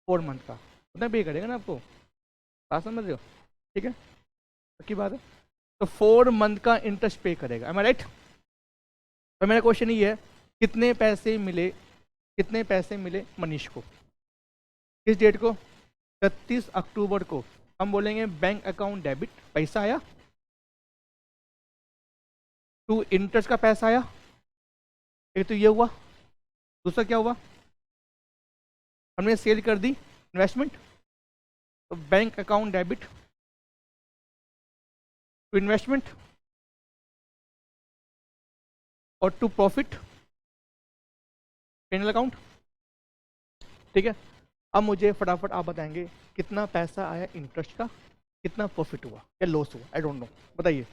4 मंथ का, उतना पे करेगा ना आपको। बात समझ रहे हो? ठीक है, पक्की बात है। तो 4 मंथ का इंटरेस्ट पे करेगा, एम आई राइट? तो मेरा क्वेश्चन ये है, कितने पैसे मिले, कितने पैसे मिले मनीष को? किस डेट को? 31 अक्टूबर को। हम बोलेंगे बैंक अकाउंट डेबिट, पैसा आया। टू इंटरेस्ट का पैसा आया, एक तो ये हुआ। दूसरा क्या हुआ? हमने सेल कर दी इन्वेस्टमेंट, तो bank account debit to investment और टू प्रॉफिट पेनल अकाउंट। ठीक है, अब मुझे फटाफट आप बताएंगे कितना पैसा आया इंटरेस्ट का, कितना प्रॉफिट हुआ या लॉस हुआ, आई डोंट नो, बताइए।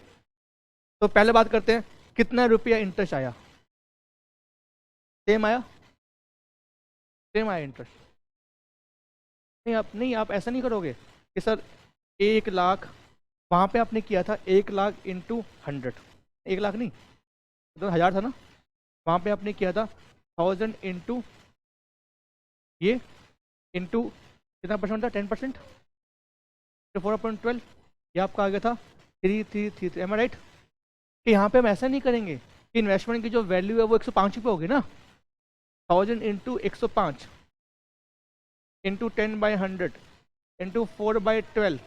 तो पहले बात करते हैं, कितना रुपया इंटरेस्ट आया? सेम आया? सेम आया इंटरेस्ट? नहीं, आप ऐसा नहीं करोगे कि सर 1 लाख, वहां पे आपने किया था 1 लाख इंटू 100, 1 लाख नहीं तो 1000 था ना, वहां पे आपने किया था 1000 इंटू ये, इंटू कितना परसेंट था? 10%, तो 4.12, ये आपका आ गया था 3333। M I right? कि यहाँ पे हम ऐसा नहीं करेंगे कि इन्वेस्टमेंट की जो वैल्यू है वो 105 पे होगी ना, 1000 इंटू 105 इंटू 10/100 इंटू 4/12।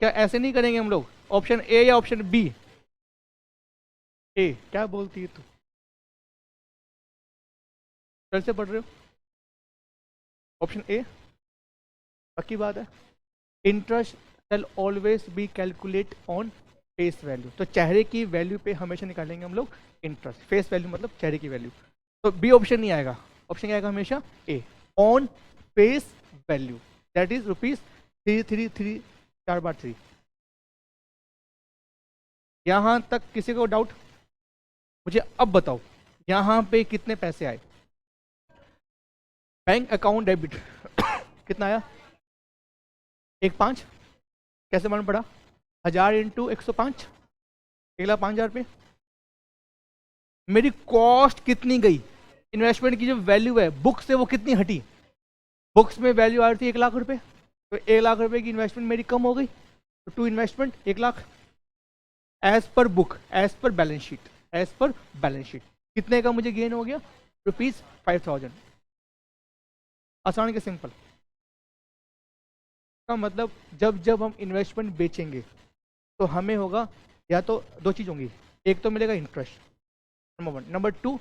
क्या ऐसे नहीं करेंगे हम लोग? ऑप्शन ए या ऑप्शन बी? ए। क्या बोलती है तू, कल से पढ़ रहे हो? ऑप्शन ए पक्की बात है। Interest shall always B calculate on face value, तो चेहरे की वैल्यू पे हमेशा निकालेंगे हम लोग इंटरेस्ट। फेस वैल्यू मतलब चेहरे की वैल्यू, तो बी ऑप्शन नहीं आएगा। ऑप्शन क्या आएगा? हमेशा A, on face value, that is ₹333 4/3। यहां तक किसी को डाउट? मुझे अब बताओ यहां पे कितने पैसे आए? बैंक अकाउंट डेबिट कितना आया? 1,500। कैसे मालूम पड़ा? 1000 इंटू 105, 1,05,000 रुपये। मेरी कॉस्ट कितनी गई? इन्वेस्टमेंट की जो वैल्यू है बुक से वो कितनी हटी? बुक्स में वैल्यू आ रही थी 1 लाख रुपए, तो 1 लाख रुपए की इन्वेस्टमेंट मेरी कम हो गई, तो to investment 1 lakh as per book, as per balance sheet, as per balance sheet. कितने का मुझे गेन हो गया? ₹5000। आसान के सिंपल का मतलब जब जब हम इन्वेस्टमेंट बेचेंगे तो हमें होगा, या तो 2 चीज़ होंगी, एक तो मिलेगा इंटरेस्ट, नंबर 1, नंबर 2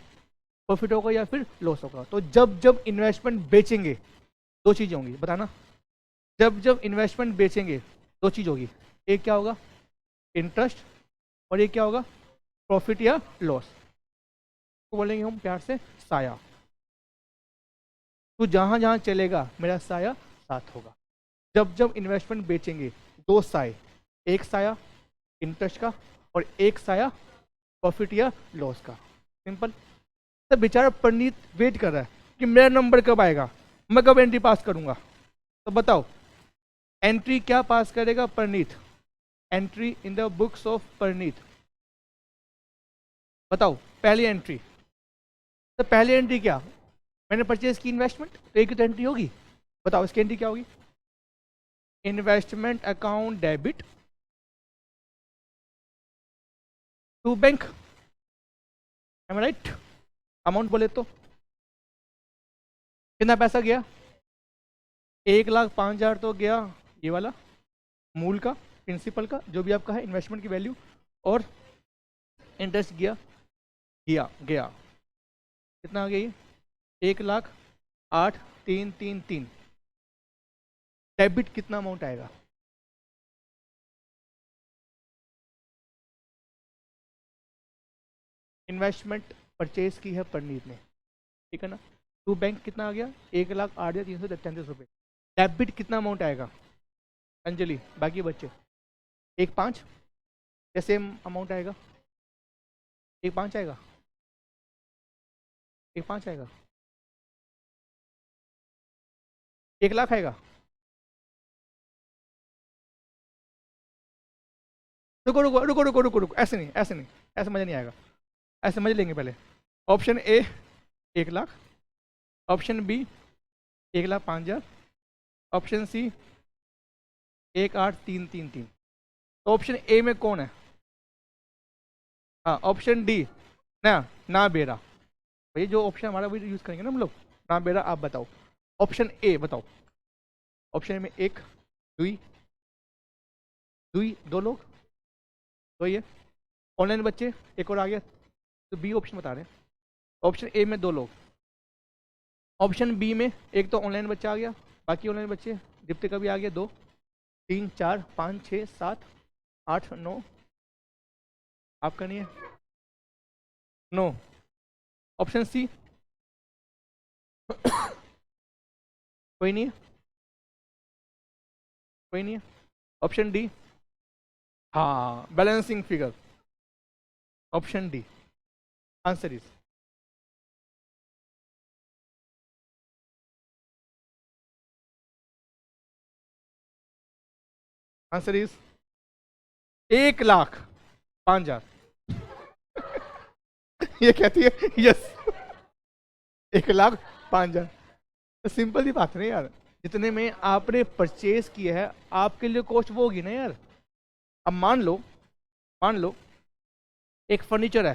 प्रॉफिट होगा या फिर लॉस होगा। तो जब जब इन्वेस्टमेंट बेचेंगे 2 चीज़ें होंगी, बताना। जब जब इन्वेस्टमेंट बेचेंगे 2 चीज़ होगी, एक क्या होगा? इंटरेस्ट, और एक क्या होगा? प्रॉफिट या लॉस, तो बोलेंगे हम प्यार से साया। तो जहां जहां चलेगा मेरा साया साथ होगा। जब जब इन्वेस्टमेंट बेचेंगे 2 साए, एक साया इंटरेस्ट का और एक साया प्रॉफिट या लॉस का, सिंपल। तो बेचारा पंडित वेट कर रहा है कि मेरा नंबर कब आएगा, मैं कब एंट्री पास करूंगा। तो बताओ एंट्री क्या पास करेगा Pandit? Entry in the books of Pandit, बताओ पहली एंट्री। तो पहली एंट्री क्या? मैंने परचेज की इन्वेस्टमेंट, तो एक तो एंट्री होगी। बताओ इसकी एंट्री क्या होगी? Investment account debit to bank, am I right? Amount बोले तो कितना पैसा गया? 1,05,000 तो गया, ये वाला मूल का, प्रिंसिपल का, जो भी आपका है इन्वेस्टमेंट की वैल्यू, और इंटरेस्ट गया, गया कितना आ गया ये? 1,08,333। डेबिट कितना अमाउंट आएगा? इन्वेस्टमेंट परचेज की है परनीत ने, ठीक है ना, टू बैंक कितना आ गया, 1,08,333 रुपये। डेबिट कितना अमाउंट आएगा अंजलि, बाकी बच्चे? 1,5 या सेम अमाउंट आएगा? 1,5 आएगा, 1,5 आएगा, 1,00,000 आएगा। रुको रुको रुको रुको रुको रुको, ऐसे नहीं, ऐसे नहीं, ऐसे मजा नहीं आएगा। ऐसे मजे लेंगे पहले। Option A 1,00,000, option B 1,05,000, option C 1,08,333। तो ऑप्शन ए में कौन है? हाँ, ऑप्शन डी ना, ना बेरा। भाई जो ऑप्शन हमारा वही यूज करेंगे ना हम लोग, ना बेरा। आप बताओ ऑप्शन ए बताओ। ऑप्शन में एक दुई दुई, दो लोग, तो ये ऑनलाइन बच्चे एक और आ गया, तो बी ऑप्शन बता रहे हैं। ऑप्शन ए में 2 लोग, ऑप्शन बी में एक तो ऑनलाइन बच्चा आ गया, बाकी ऑनलाइन बच्चे जितने का भी आ गया 2 3 4 5 6 7 8 9। आपका नहीं है? नो। ऑप्शन सी कोई नहीं है, कोई नहीं है। ऑप्शन डी, हाँ, balancing figure. Option D answer is answer is 1,05,000। ये कहती है यस, 1,05,000। तो सिंपल ही बात है ना यार, जितने में आपने परचेज किया है आपके लिए कॉस्ट वो होगी ना यार। अब मान लो एक फर्नीचर है,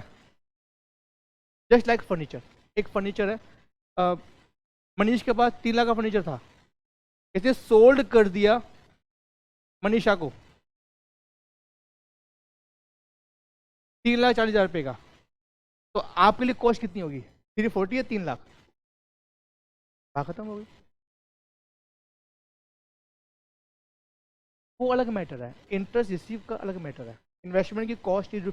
जस्ट लाइक फर्नीचर, एक फर्नीचर है। मनीष के पास 3,00,000 का फर्नीचर था, इसे सोल्ड कर दिया मनीषा को 3,40,000 रुपये का। तो आपके लिए कॉस्ट कितनी होगी? 340 या 3,00,000? बात खत्म हो गई। वो अलग मैटर है, इंटरेस्ट रिसीव का अलग मैटर है। इन्वेस्टमेंट की कॉस्ट इज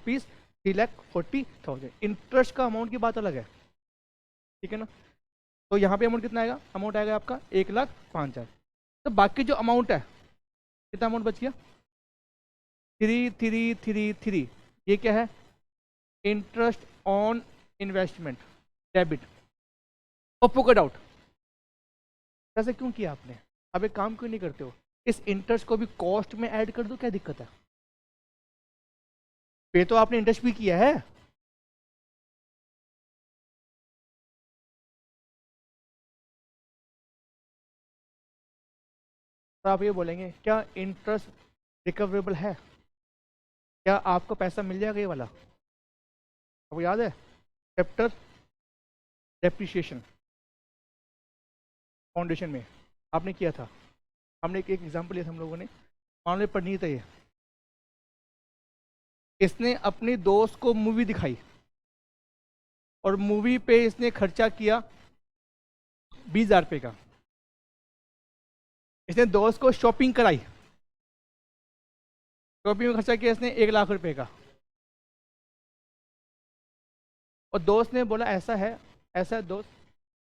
₹3,40,000, इंटरेस्ट का अमाउंट की बात अलग है, ठीक है ना। तो यहाँ पे अमाउंट कितना आएगा? अमाउंट आएगा आपका 1,05,000। तो बाकी जो अमाउंट है, कितना अमाउंट बच गया? 3,333। ये क्या है? Interest on investment, debit. और पुट आउट कैसे क्यों किया आपने? अब एक काम क्यों नहीं करते हो, इस इंटरेस्ट को भी कॉस्ट में ऐड कर दो, क्या दिक्कत है? पे तो आपने इंटरेस्ट भी किया है। तो आप ये बोलेंगे क्या इंटरेस्ट रिकवरेबल है? क्या आपको पैसा मिल जाएगा ये वाला? आपको याद है चैप्टर डेप्रिसिएशन फाउंडेशन में आपने किया था, हमने एक एग्जांपल लिया था हम लोगों ने। मान लो पढ़नी था ये, इसने अपने दोस्त को मूवी दिखाई और मूवी पे इसने खर्चा किया 20,000 रुपये का। इसने दोस्त को शॉपिंग कराई, शॉपिंग में खर्चा किया इसने 1,00,000 रुपये का। और दोस्त ने बोला ऐसा है दोस्त,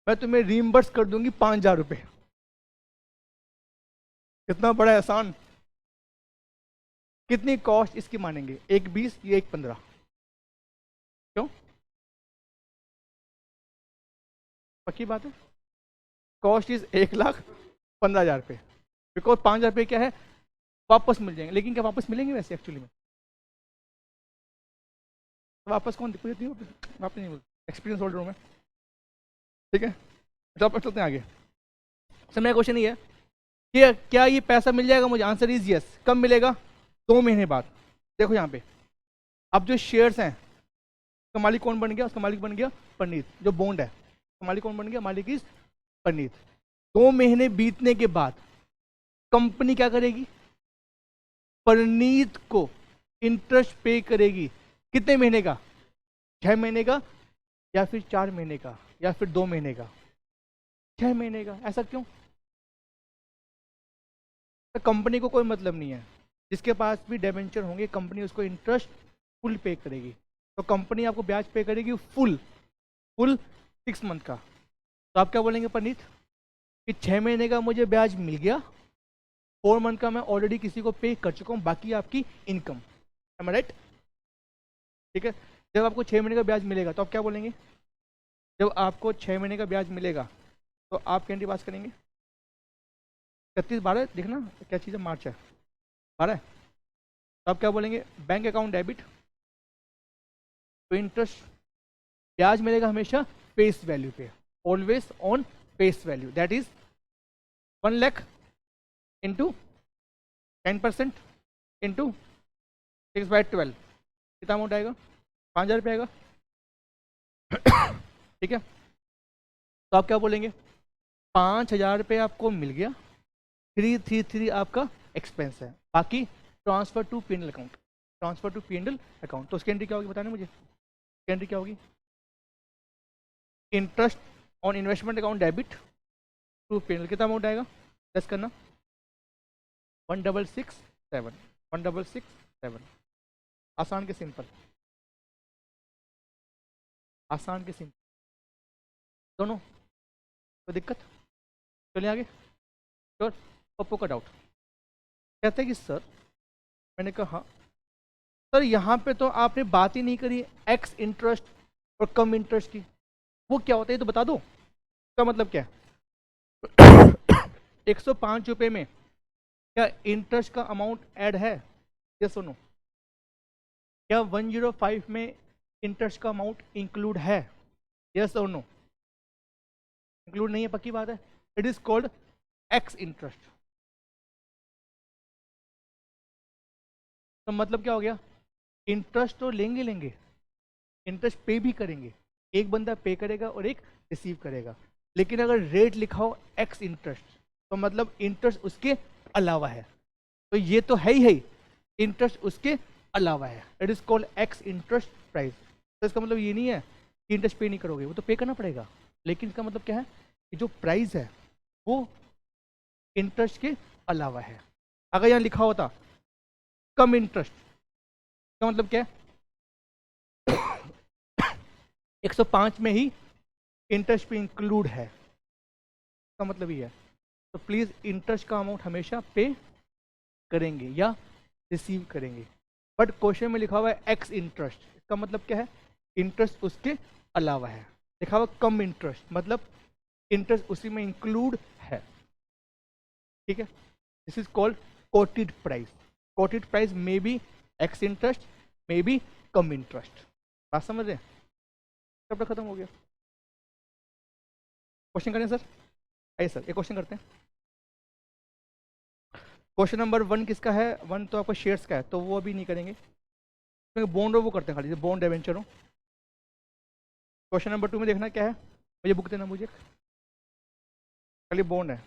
मैं तुम्हें रीइंबर्स कर दूंगी 5,000 रुपये। कितना बड़ा एहसान। कितनी कॉस्ट इसकी मानेंगे? 1,20 या 1,15? क्यों? पक्की बात है, कॉस्ट इज 1,15,000 रुपये, बिकॉज 5,000 रुपये क्या है, वापस मिल जाएंगे। लेकिन क्या वापस मिलेंगे वैसे एक्चुअली में? तो वापस कौन वापस नहीं मिलता, एक्सपीरियंस होल्डर हूँ मैं, ठीक है। तो आप चलते हैं आगे। सर मेरा क्वेश्चन ये है कि क्या ये पैसा मिल जाएगा मुझे? Answer is yes. कब मिलेगा? 2 महीने बाद। देखो यहाँ पे अब जो शेयर्स हैं, उसका मालिक कौन बन गया? उसका मालिक बन गया परनीत। जो बॉन्ड है उसका मालिक कौन बन गया? मालिक इज परनीत। 2 महीने बीतने के बाद कंपनी क्या करेगी? परनीत को इंटरेस्ट पे करेगी। कितने महीने का? 6 महीने का, या फिर 4 महीने का, या फिर 2 महीने का? 6 महीने का। ऐसा क्यों? तो कंपनी को कोई मतलब नहीं है, जिसके पास भी डिबेंचर होंगे कंपनी उसको इंटरेस्ट फुल पे करेगी। तो कंपनी आपको ब्याज पे करेगी फुल 6 मंथ का। तो आप क्या बोलेंगे पंडित कि 6 महीने का मुझे ब्याज मिल गया, 4 मंथ का मैं ऑलरेडी किसी को पे कर चुका हूँ, बाकी आपकी इनकम। M I right? ठीक है। जब आपको 6 महीने का ब्याज मिलेगा तो आप क्या बोलेंगे? जब आपको 6 महीने का ब्याज मिलेगा तो आप कैंडी पास करेंगे। 31/12 देखना क्या चीज़ है, मार्च है 12, तो आप क्या बोलेंगे? Bank account debit. तो इंटरेस्ट ब्याज मिलेगा हमेशा फेस वैल्यू पे, always on face value, that is 1 lakh into 10% into 6/12, कितना अमाउंट आएगा? 5,000 रुपये आएगा। ठीक है, तो आप क्या बोलेंगे? 5,000 रुपये आपको मिल गया, 333 आपका एक्सपेंस है, बाकी transfer to P N L account, transfer to P N L account. तो उसकी एंट्री क्या होगी बताना मुझे, एंट्री क्या होगी? Interest on investment account debit to P N L, कितना अमाउंट आएगा? लेस करना 1667, 1667। आसान के सिंपल, आसान के सिंपल दोनों, तो दिक्कत? चलिए आगे। श्योर? पप्पू का डाउट कहते हैं कि सर, मैंने कहा हाँ सर, यहाँ पे तो आपने बात ही नहीं करी एक्स इंटरेस्ट और कम इंटरेस्ट की, वो क्या होता है ये तो बता दो, इसका मतलब क्या है? 105 रुपये में क्या इंटरेस्ट का अमाउंट ऐड है? ये सुनो, क्या 105 में इंटरेस्ट का अमाउंट इंक्लूड है? यस और नो? इंक्लूड नहीं है, पक्की बात है। It is called x interest. तो मतलब क्या हो गया? इंटरेस्ट तो लेंगे लेंगे, इंटरेस्ट पे भी करेंगे, एक बंदा पे करेगा और एक रिसीव करेगा, लेकिन अगर रेट लिखा हो एक्स इंटरेस्ट तो मतलब इंटरेस्ट उसके अलावा है, तो ये तो है ही है, इंटरेस्ट उसके अलावा है, it is called x interest price. तो इसका मतलब ये नहीं है कि इंटरेस्ट पे नहीं करोगे, वो तो पे करना पड़ेगा, लेकिन इसका मतलब क्या है कि जो प्राइस है वो इंटरेस्ट के अलावा है। अगर यहाँ लिखा होता कम इंटरेस्ट, इसका मतलब क्या है? 105 में ही इंटरेस्ट पे इंक्लूड है, इसका मतलब ये है। तो प्लीज इंटरेस्ट का अमाउंट हमेशा पे करेंगे या रिसीव करेंगे, बट क्वेश्चन में लिखा हुआ है एक्स इंटरेस्ट, इसका मतलब क्या है? इंटरेस्ट उसके अलावा है। लिखा हुआ कम इंटरेस्ट मतलब इंटरेस्ट उसी में इंक्लूड है। ठीक है, this is called coated price. Coated price may be ex interest, may be come interest. बात समझ रहे हैं? चैप्टर खत्म हो गया। क्वेश्चन करें सर? आइए सर एक क्वेश्चन करते हैं। क्वेश्चन नंबर 1 किसका है? 1 तो आपका शेयर्स का है, तो वो अभी नहीं करेंगे, बॉन्ड वो करते हैं खाली, बॉन्ड डिवेंचर हो। क्वेश्चन नंबर 2 में देखना क्या है, मुझे बुक देना, मुझे खाली बॉन्ड है।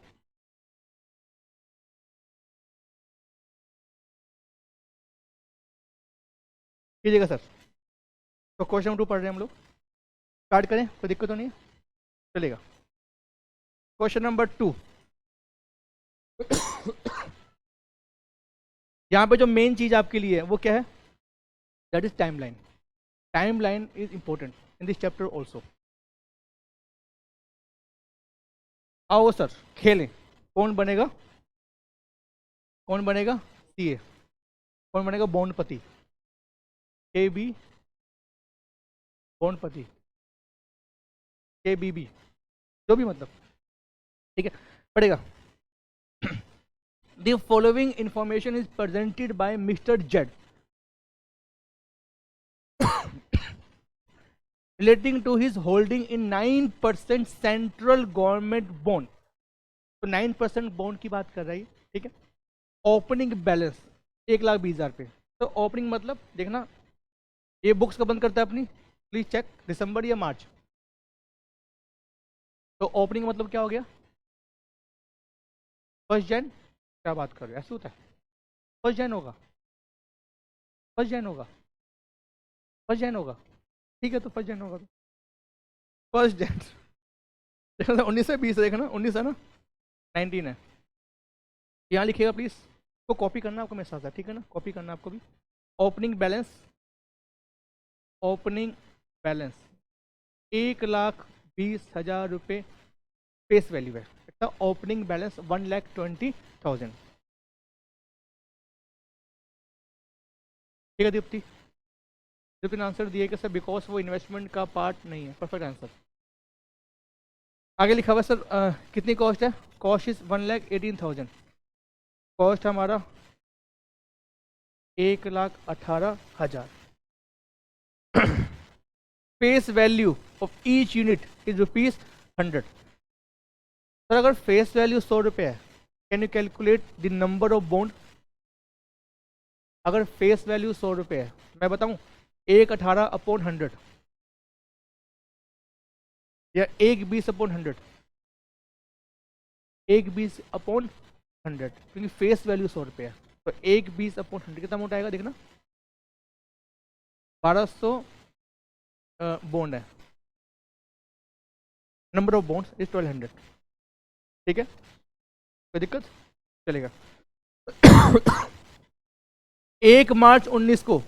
कीजिएगा सर। तो क्वेश्चन नंबर 2 पढ़ रहे हैं हम लोग, स्टार्ट करें, कोई दिक्कत तो नहीं है, चलेगा। क्वेश्चन नंबर 2, यहाँ पे जो मेन चीज आपके लिए है वो क्या है? That is timeline. Timeline is important in this chapter also. आओ सर खेलें, कौन बनेगा? कौन बनेगा सीए? कौन बनेगा बॉन्डपति? के बी बॉन्डपति, के बी बी, जो भी मतलब, ठीक है पढ़ेगा। The following information is presented by Mr. Z relating to his holding in 9% central government bond. तो 9% बॉन्ड की बात कर रही है, ठीक है। ओपनिंग बैलेंस 1,20,000 रुपये। तो ओपनिंग मतलब देखना, ये बुक्स कब बंद करता है अपनी, प्लीज चेक, दिसंबर या मार्च। तो ओपनिंग मतलब क्या हो गया? 1 जन, क्या बात कर रहे हो, ऐसे होता है? 1 जन होगा, 1 जन होगा, 1 जन होगा, ठीक है, तो 1 जन होगा, 1 जन। देखना 19 से 20 देखना, 19 है ना, 19 है, यहाँ लिखिएगा प्लीज, तो कॉपी करना आपको मेरे साथ है, ठीक है ना, कॉपी करना आपको भी। ओपनिंग बैलेंस, ओपनिंग बैलेंस 1,20,000 रुपये फेस वैल्यू है, कितना ओपनिंग बैलेंस 1,20,000। ठीक है दीप्ति, दीप्ति ने आंसर दिए कि सर बिकॉज वो इन्वेस्टमेंट का पार्ट नहीं है, परफेक्ट आंसर। आगे लिखा हुआ सर कितनी कॉस्ट है, कॉस्ट इज 1,18,000, कॉस्ट हमारा 1,18,000। Face value of each unit is ₹100। Sir अगर फेस वैल्यू 100 रुपये है, can you calculate the number of bond. अगर फेस वैल्यू 100 रुपये है, मैं बताऊं 1,18/100 या 1,20/100, 1,20/100, क्योंकि फेस वैल्यू 100 रुपये है, तो 1,20/100 कितना अमाउंट आएगा देखना, 1200 बॉन्ड है, नंबर ऑफ बॉन्ड्स इज 1200। ठीक है, कोई दिक्कत, चलेगा। 1 मार्च 19 को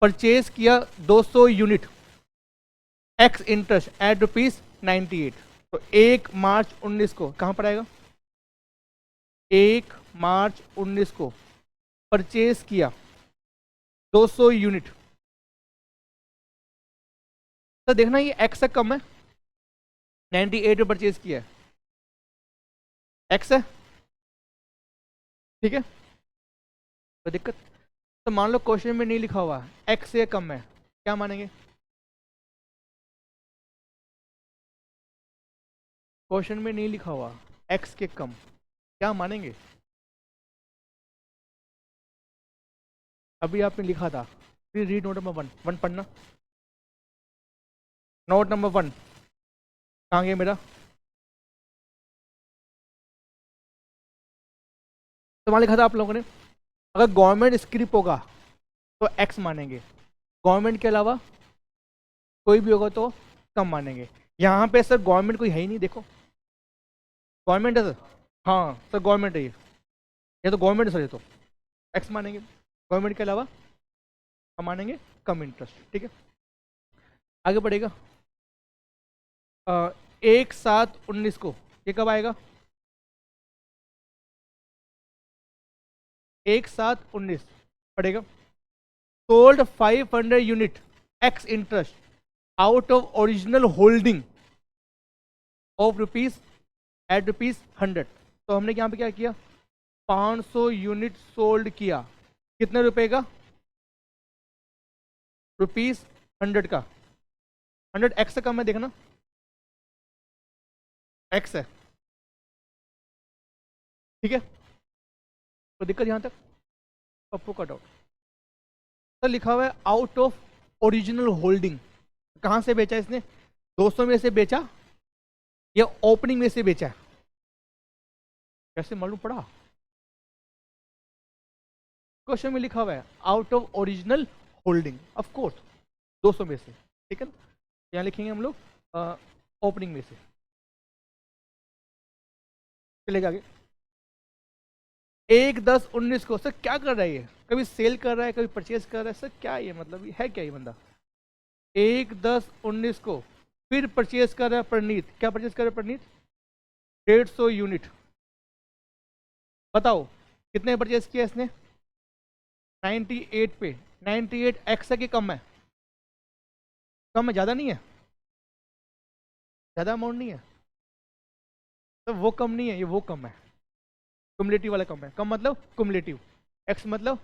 परचेज किया 200 यूनिट, एक्स इंटरेस्ट एट ₹98। तो 1 मार्च 19 को कहां पर आएगा, 1 मार्च 19 को परचेज किया 200 यूनिट। तो देखना ये एक्स से कम है, 98 में परचेज किया है, एक्स है, ठीक है, तो दिक्कत। तो मान लो क्वेश्चन में नहीं लिखा हुआ एक्स से कम है, क्या मानेंगे, क्वेश्चन में नहीं लिखा हुआ एक्स के कम, क्या मानेंगे। अभी आपने लिखा था, प्लीज रीड नोट नंबर 1 पढ़ना, नोट नंबर 1 कहाँ गया मेरा। तो वहाँ लिखा था आप लोगों ने, अगर गवर्नमेंट स्क्रिप्ट होगा तो एक्स मानेंगे, गवर्नमेंट के अलावा कोई भी होगा तो कम मानेंगे। यहाँ पे सर गवर्नमेंट कोई है ही नहीं, देखो गवर्नमेंट है सर, हाँ सर गवर्नमेंट है ये तो गवर्नमेंट है सर, ये तो एक्स मानेंगे, गवर्नमेंट के अलावा हम मानेंगे कम इंटरेस्ट। ठीक है, आगे बढ़ेगा। 1/7/19 को ये कब आएगा, 1/7/19 पड़ेगा। Sold 500 unit x interest out of original holding of ₹100। तो हमने यहाँ पे क्या किया, 500 यूनिट सोल्ड किया, कितने रुपए का, ₹100 का। 100 एक्स से कम है, देखना एक्स है, ठीक है, तो दिक्कत यहां तक, पप्पू का डाउट। तो लिखा हुआ है आउट ऑफ ओरिजिनल होल्डिंग, कहां से बेचा इसने, 200 में से बेचा या ओपनिंग में से बेचा, कैसे मालूम पड़ा, क्वेश्चन में लिखा हुआ है out of original holding, of course 200 में से, ठीक है ना, यहां लिखेंगे हम लोग ओपनिंग में से। चलेगा आगे। 1/10/19 को सर क्या कर रहा है ये, कभी सेल कर रहा है कभी परचेज कर रहा है, सर क्या ये मतलब है क्या ये बंदा। 1/10/19 को फिर परचेज कर रहा है प्रनीत, क्या परचेज कर रहा है प्रनीत, 150 यूनिट। बताओ कितने परचेज किया इसने, 98 पे, 98 एक्स है कि कम है, कम है, ज्यादा नहीं है, ज्यादा अमाउंट नहीं है, तो वो कम नहीं है, ये वो कम है, कुमुलेटिव वाला कम है, कम मतलब कुमुलेटिव, एक्स मतलब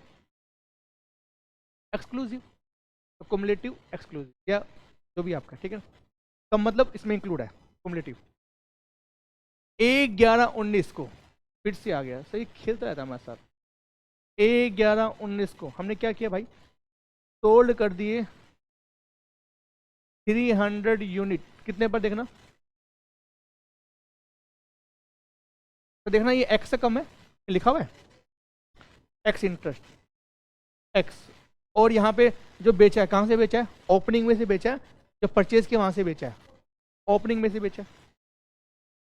एक्सक्लूसिव, तो कुमुलेटिव एक्सक्लूसिव या जो भी आपका, ठीक है, कम मतलब इसमें इंक्लूड है कुमुलेटिव। 1/11/19 को फिर से आ गया, सही खेलता रहता हमारे साथ। 1/11/19 को हमने क्या किया भाई, सोल्ड कर दिए 300 यूनिट, कितने पर देखना, तो देखना ये एक्स से कम है, लिखा हुआ है एक्स इंटरेस्ट एक्स, और यहाँ पे जो बेचा है कहाँ से बेचा है, ओपनिंग में से बेचा है, जो परचेज किया वहां से बेचा है, ओपनिंग में से बेचा है,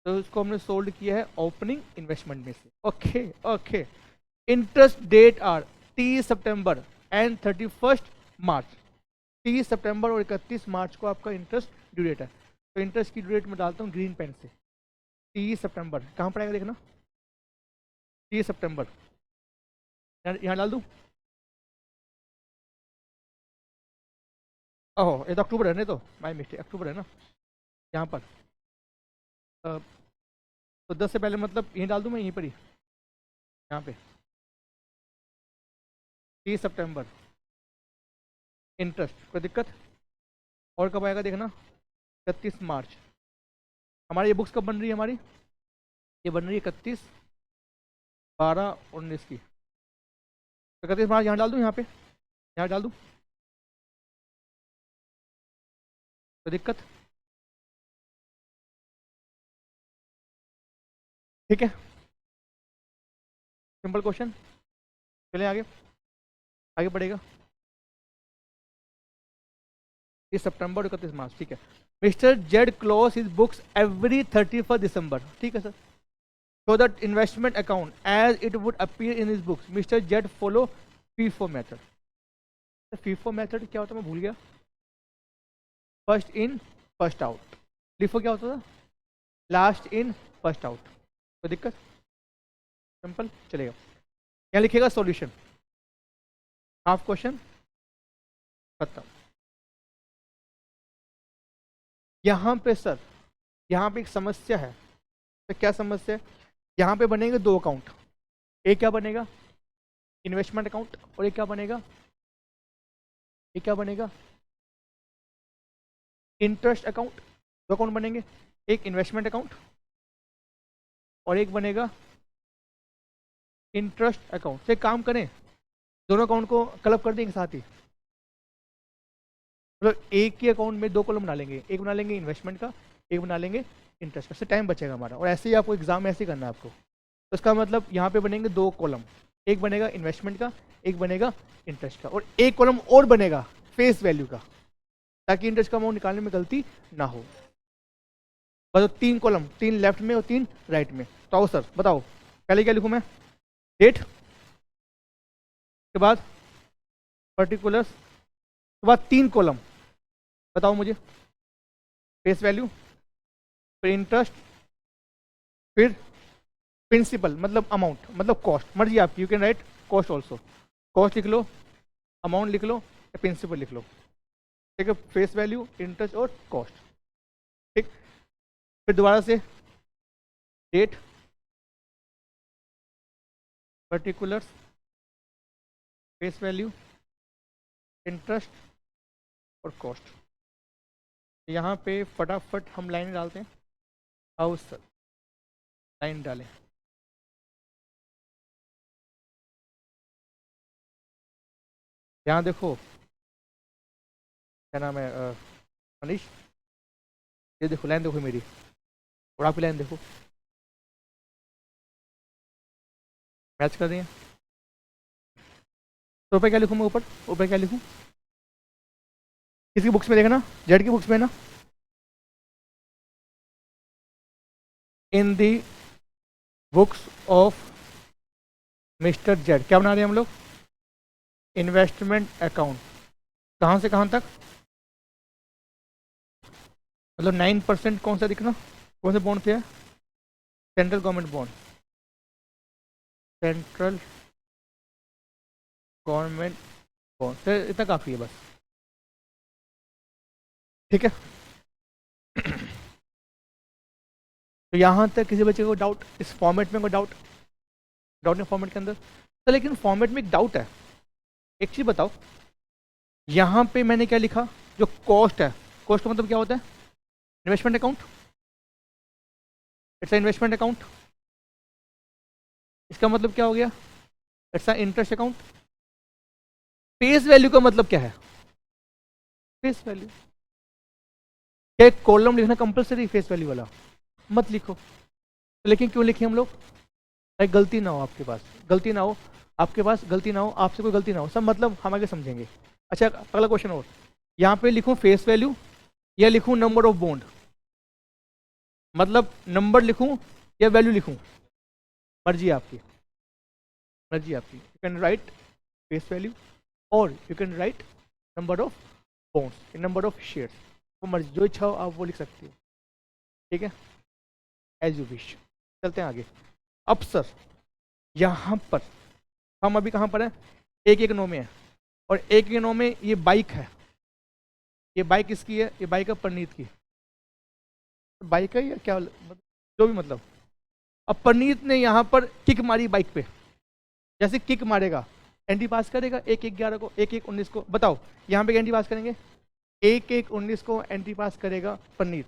तो उसको हमने सोल्ड किया है ओपनिंग इन्वेस्टमेंट में से। Okay okay, interest date are 30 September and 31 March, 30 सितंबर और 31 मार्च को आपका इंटरेस्ट ड्यू डेट है। तो इंटरेस्ट की ड्यू डेट में डालता हूँ ग्रीन पेन से, 30 सितंबर कहाँ पड़ेगा देखना, 30 सितंबर यहाँ डाल दूँ। ओहो ये तो अक्टूबर है, नहीं तो माई मिस्टेक, अक्टूबर है ना यहाँ पर। तो 10 से पहले मतलब यहीं डाल दूँ मैं, यहीं पर ही, यहाँ पे 30 सितंबर इंटरेस्ट, कोई दिक्कत। और कब आएगा देखना, 31 मार्च। हमारी ये बुक्स कब बन रही है, हमारी ये बन रही है 31/12/19 की। 31 मार्च यहाँ डाल दूँ, यहाँ पे यहाँ डाल दूँ, कोई दिक्कत। ठीक है, सिंपल क्वेश्चन। चलिए आगे, आगे बढ़ेगा। 30 सितंबर 31 मार्च, ठीक है। Mister Z close his books every 31 दिसंबर, ठीक है sir. So that investment account as it would appear in his books. Mr. Jed follow FIFO method. The FIFO method क्या होता है मैं भूल गया। First in first out. LIFO क्या होता था, लास्ट इन फर्स्ट आउट। कोई दिक्कत, सिंपल चलेगा। यहाँ लिखेगा सॉल्यूशन, हाफ क्वेश्चन खत्म। यहाँ पे सर, यहाँ पे एक समस्या है। तो क्या समस्या है, यहाँ पे बनेंगे दो अकाउंट। एक क्या बनेगा, इन्वेस्टमेंट अकाउंट, और एक क्या बनेगा, एक क्या बनेगा, इंटरेस्ट अकाउंट। दो अकाउंट बनेंगे, एक इन्वेस्टमेंट अकाउंट और एक बनेगा इंटरेस्ट अकाउंट। से काम करें, दोनों अकाउंट को क्लब कर देंगे साथ ही, मतलब एक ही अकाउंट में दो कॉलम बना लेंगे, एक बना लेंगे इन्वेस्टमेंट का, एक बना लेंगे इंटरेस्ट का। से टाइम बचेगा हमारा। और ऐसे ही आपको एग्जाम में ऐसे ही करना है आपको। तो इसका मतलब यहाँ पे बनेंगे दो कॉलम, एक बनेगा इन्वेस्टमेंट का, एक बनेगा इंटरेस्ट का, और एक कॉलम और बनेगा फेस वैल्यू का, ताकि इंटरेस्ट का अमाउंट निकालने में गलती ना हो। बस तीन कॉलम, तीन लेफ्ट में और तीन राइट में। तो आओ सर बताओ, पहले क्या लिखूँ मैं, डेट के बाद पर्टिकुलर्स के बाद तीन कॉलम, बताओ मुझे, फेस वैल्यू, फिर इंटरेस्ट, फिर प्रिंसिपल मतलब अमाउंट, मतलब कॉस्ट, मर्जी आपकी। You can right cost also, cost लिख लो, अमाउंट लिख लो, या प्रिंसिपल लिख लो। ठीक है, फेस वैल्यू, इंटरेस्ट और कॉस्ट। ठीक, फिर दोबारा से date, particulars, face value, interest और कॉस्ट। यहाँ पे फटाफट हम लाइन डालते हैं। आओ सर लाइन डालें। यहाँ देखो, क्या नाम है मनीष, ये देखो लाइन देखो मेरी, और आपकी लाइन देखो, मैच कर रही है। तो ऊपर क्या लिखूँ मैं, ऊपर ऊपर क्या लिखूँ, किसकी बुक्स में देखना, जेड की बुक्स में ना, इन दी बुक्स ऑफ मिस्टर जेड क्या बना रहे हैं हम लोग, इन्वेस्टमेंट अकाउंट। कहाँ से कहाँ तक, मतलब 9% कौन सा दिखना, कौन से बॉन्ड थे, central government bond, central government bond से इतना काफ़ी है बस। ठीक है। तो यहाँ तक किसी बच्चे को डाउट, इस फॉर्मेट में कोई डाउट, डाउट नहीं फॉर्मेट के अंदर। तो लेकिन फॉर्मेट में एक डाउट है, एक चीज़ बताओ, यहाँ पे मैंने क्या लिखा, जो कॉस्ट है, कॉस्ट का मतलब क्या होता है, investment account, it's investment account. इसका मतलब क्या हो गया, it's interest account. Face value का मतलब क्या है, फेस वैल्यू, क्या एक कॉलम लिखना कंपलसरी फेस वैल्यू वाला, मत लिखो। तो लेकिन क्यों लिखे हम लोग, गलती ना हो आपके पास, गलती ना हो आपके पास, गलती ना हो आपसे, कोई गलती ना हो, सब मतलब हम आगे समझेंगे। अच्छा अगला क्वेश्चन और, यहाँ पे लिखूं फेस वैल्यू या लिखूं नंबर ऑफ बॉन्ड, मतलब नंबर लिखूं या वैल्यू लिखूं, मर्जी आपकी, मर्जी आपकी। You can write face value और you can write number of bonds, number of shares, वो मर्जी जो इच्छा हो आप वो लिख सकते हो। ठीक है, एज यू विश। चलते हैं आगे। अब सर यहाँ पर हम अभी कहाँ पर है, 119 में है, और 119 में ये बाइक है। ये बाइक किसकी है? ये बाइक है परनीत की। बाइक है या क्या, जो भी मतलब। अब परनीत ने यहाँ पर किक मारी बाइक पे, जैसे किक मारेगा एंटी पास करेगा 1-1-11 को, 1-1-19 को। बताओ यहाँ पे एंटी पास करेंगे, 1-1-19 को एंटी पास करेगा परनीत।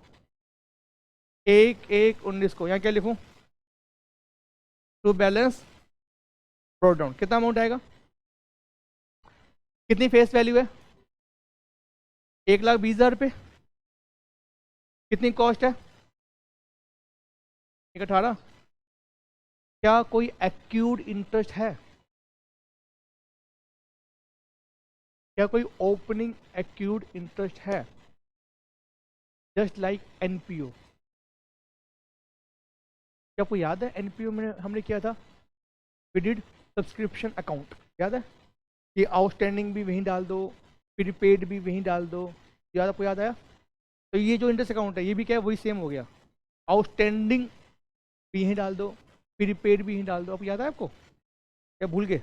1-1-19 को यहाँ क्या लिखूं? To balance brought down. कितना अमाउंट आएगा? कितनी फेस वैल्यू है? 1,20,000 रुपये। कितनी कॉस्ट है? 1,18। क्या कोई एक्यूड इंटरेस्ट है? क्या कोई ओपनिंग एक्यूड इंटरेस्ट है? Just like NPO. क्या आपको याद है एनपीओ में हमने किया था? वी डिड सब्सक्रिप्शन अकाउंट, याद है? ये आउटस्टैंडिंग भी वहीं डाल दो, प्रीपेड भी वहीं डाल दो। याद, आपको याद आया? तो ये जो इंटरेस्ट अकाउंट है ये भी क्या है, वही सेम हो गया। आउटस्टैंडिंग भी यहीं डाल दो, प्रीपेड भी यहीं डाल दो। आपको याद है आपको? क्या भूल गए?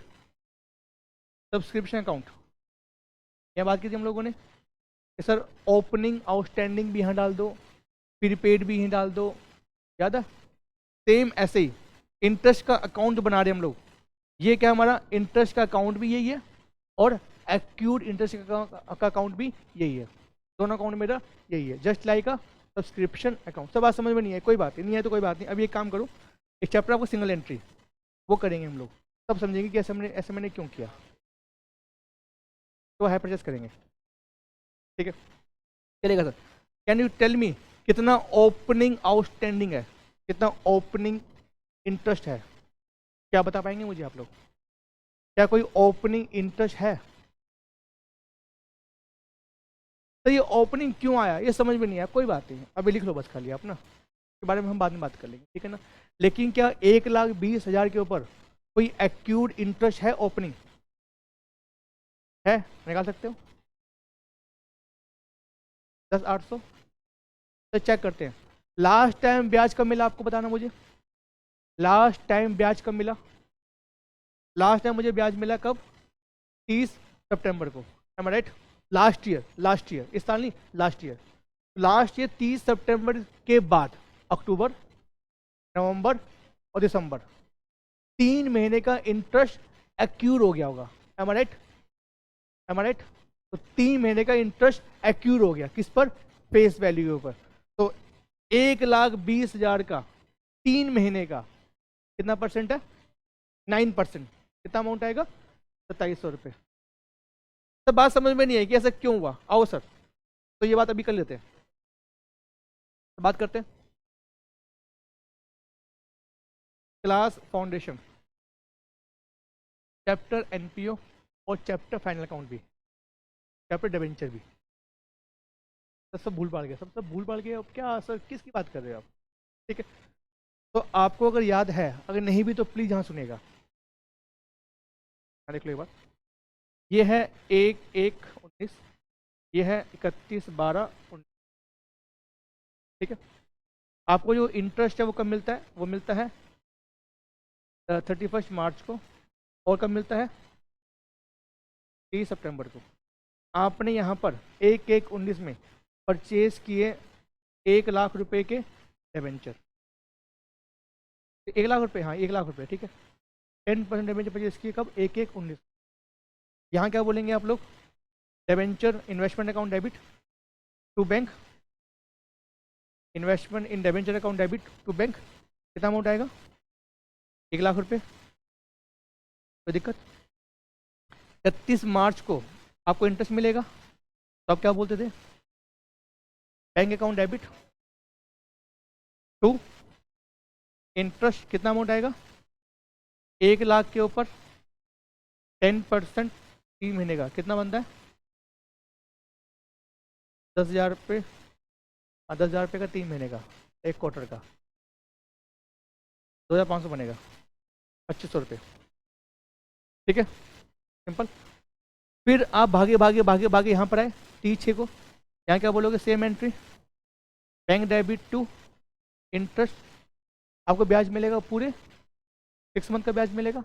सब्सक्रिप्शन अकाउंट क्या बात की थी हम लोगों ने कि सर ओपनिंग आउटस्टैंडिंग भी यहाँ डाल दो, प्रीपेड भी यहीं डाल दो। याद है? सेम ऐसे ही इंटरेस्ट का अकाउंट बना रहे हम लोग। ये क्या हमारा इंटरेस्ट का अकाउंट भी यही है और एक्यूट इंटरेस्ट का अकाउंट भी यही है। दोनों अकाउंट मेरा यही है, just like a subscription account. सब बात समझ में नहीं है? कोई बात नहीं है तो कोई बात नहीं। अभी एक काम करो, एक चैप्टर आपको सिंगल एंट्री वो करेंगे हम लोग, तब समझेंगे कि ऐसे मैंने क्यों किया। तो हाई परचेस करेंगे, ठीक है? चलेगा sir. Can you tell me कितना ओपनिंग आउटस्टैंडिंग है, कितना ओपनिंग इंटरेस्ट है? क्या बता पाएंगे मुझे आप लोग? क्या कोई ओपनिंग इंटरेस्ट है? तो ये ओपनिंग क्यों आया ये समझ में नहीं आया, कोई बात नहीं, अभी लिख लो बस खाली आप ना, इसके बारे में हम बाद में बात कर लेंगे, ठीक है ना? लेकिन क्या 1,20,000 के ऊपर कोई एक्यूट इंटरेस्ट है? ओपनिंग है? निकाल सकते हो? 10,800। तो चेक करते हैं लास्ट टाइम ब्याज कब मिला, आपको बताना मुझे। लास्ट टाइम ब्याज कब मिला? लास्ट टाइम मुझे ब्याज मिला कब? 30 सितंबर को, M I right? Last year, इस साल नहीं, लास्ट ईयर 30 सितंबर के बाद अक्टूबर, नवंबर और दिसंबर 3 महीने का इंटरेस्ट एक्यूर हो गया होगा। M I right? तो 3 महीने का इंटरेस्ट एक्यूर हो गया, किस पर? फेस वैल्यू के ऊपर। तो 1,20,000 का 3 महीने का कितना परसेंट है? 9%। कितना अमाउंट आएगा? 2700 रुपये। तो बात समझ में नहीं आई कि ऐसा क्यों हुआ? आओ सर, तो ये बात अभी कर लेते हैं, तो बात करते हैं क्लास फाउंडेशन, चैप्टर एनपीओ और चैप्टर फाइनल अकाउंट भी, चैप्टर डिबेंचर भी। तो सब भूल भाल गया, सब भूल भाल गया। अब क्या सर किसकी बात कर रहे हो आप? ठीक है, तो आपको अगर याद है, अगर नहीं भी तो प्लीज यहाँ सुनेगा। देख लो एक बार, ये है 1-1-19, ये है 31-12-19, ठीक है? आपको जो इंटरेस्ट है वो कब मिलता है? वो मिलता है 31 मार्च को, और कब मिलता है? 30 सितंबर को। आपने यहाँ पर 1-1-19 में परचेज किए 1,00,000 रुपए के डिबेंचर, 1,00,000 रुपये, हाँ 1,00,000 रुपये, ठीक है? 10% डिबेंचर परचेज किए कब? 1-1-19। यहाँ क्या बोलेंगे आप लोग? Debenture investment account debit to bank, investment in debenture account debit to bank. कितना अमाउंट आएगा? 1,00,000 रुपये। कोई दिक्कत? 31 मार्च को आपको इंटरेस्ट मिलेगा, तो आप क्या बोलते थे? Bank account debit to interest. कितना अमाउंट आएगा? 1,00,000 के ऊपर 10% 3 महीने का कितना बनता है? 10,000 रुपये। 10,000 रुपये का 3 महीने का, 1 क्वार्टर का 2,500 बनेगा, 2,500 रुपये, ठीक है? सिंपल। फिर आप भागे भागे भागे भागे यहाँ पर आए 30/6 को, यहाँ क्या बोलोगे? Same entry, bank debit to interest आपको ब्याज मिलेगा पूरे 6 मंथ का ब्याज मिलेगा।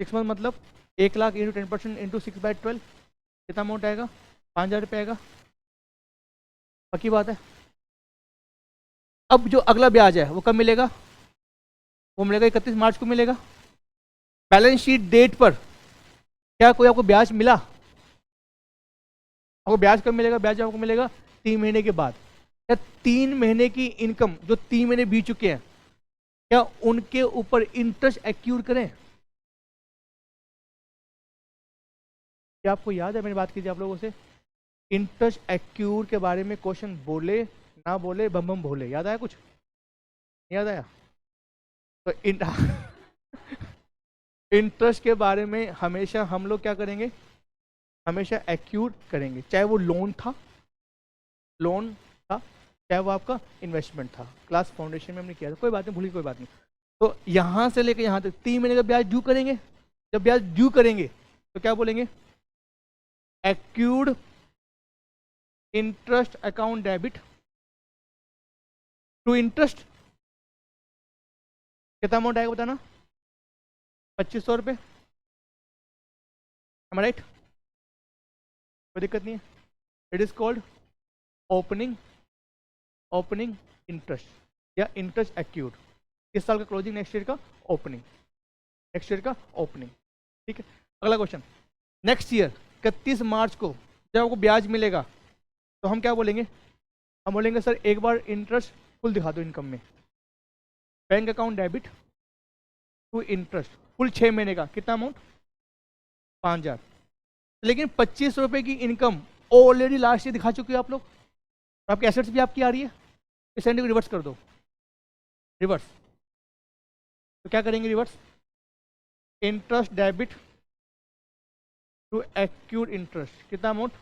6 मंथ मतलब 1,00,000 इंटू 10% इंटू 6/12 कितना अमाउंट आएगा? 5,000 रुपये आएगा। पक्की बात है। अब जो अगला ब्याज है वो कब मिलेगा? वो मिलेगा 31 मार्च को मिलेगा। बैलेंस शीट डेट पर क्या कोई आपको ब्याज मिला? आपको ब्याज कब मिलेगा? ब्याज आपको मिलेगा 3 महीने के बाद। क्या 3 महीने की इनकम जो 3 महीने बीत चुके हैं, क्या उनके ऊपर इंटरेस्ट एक्यूर करें? क्या आपको याद है? मैंने बात की थी आप लोगों से, इंटरेस्ट एक्यूर के बारे में क्वेश्चन बोले ना बोले बम बम भोले। याद आया? कुछ याद आया? तो इंटरेस्ट के बारे में हमेशा हम लोग क्या करेंगे? हमेशा एक्यूर करेंगे, चाहे वो लोन था चाहे वो आपका इन्वेस्टमेंट था। क्लास फाउंडेशन में हमने किया था, कोई बात नहीं, भूलिए, कोई बात नहीं। तो यहां से लेकर यहां तक 3 महीने का ब्याज ड्यू करेंगे। जब ब्याज ड्यू करेंगे तो क्या बोलेंगे? Accrued interest account debit to interest. कितना अमाउंट आएगा बताना? 2500 रुपये। Am I right? कोई दिक्कत नहीं है। It is called opening interest या इंटरेस्ट एक्यूर्ड। इस साल का क्लोजिंग, नेक्स्ट ईयर का ओपनिंग, ठीक है। अगला क्वेश्चन, नेक्स्ट ईयर 31 मार्च को जब आपको ब्याज मिलेगा तो हम क्या बोलेंगे? हम बोलेंगे सर एक बार इंटरेस्ट फुल दिखा दो इनकम में। Bank account debit to interest full 6 महीने का, कितना अमाउंट? 5,000। लेकिन 25 रुपए की इनकम ऑलरेडी लास्ट ईयर दिखा चुके हो आप लोग, और आपकी एसेट्स भी आपकी आ रही है। इस एंड को रिवर्स कर दो, रिवर्स। तो क्या करेंगे? Reverse interest debit to accrued interest, कितना अमाउंट?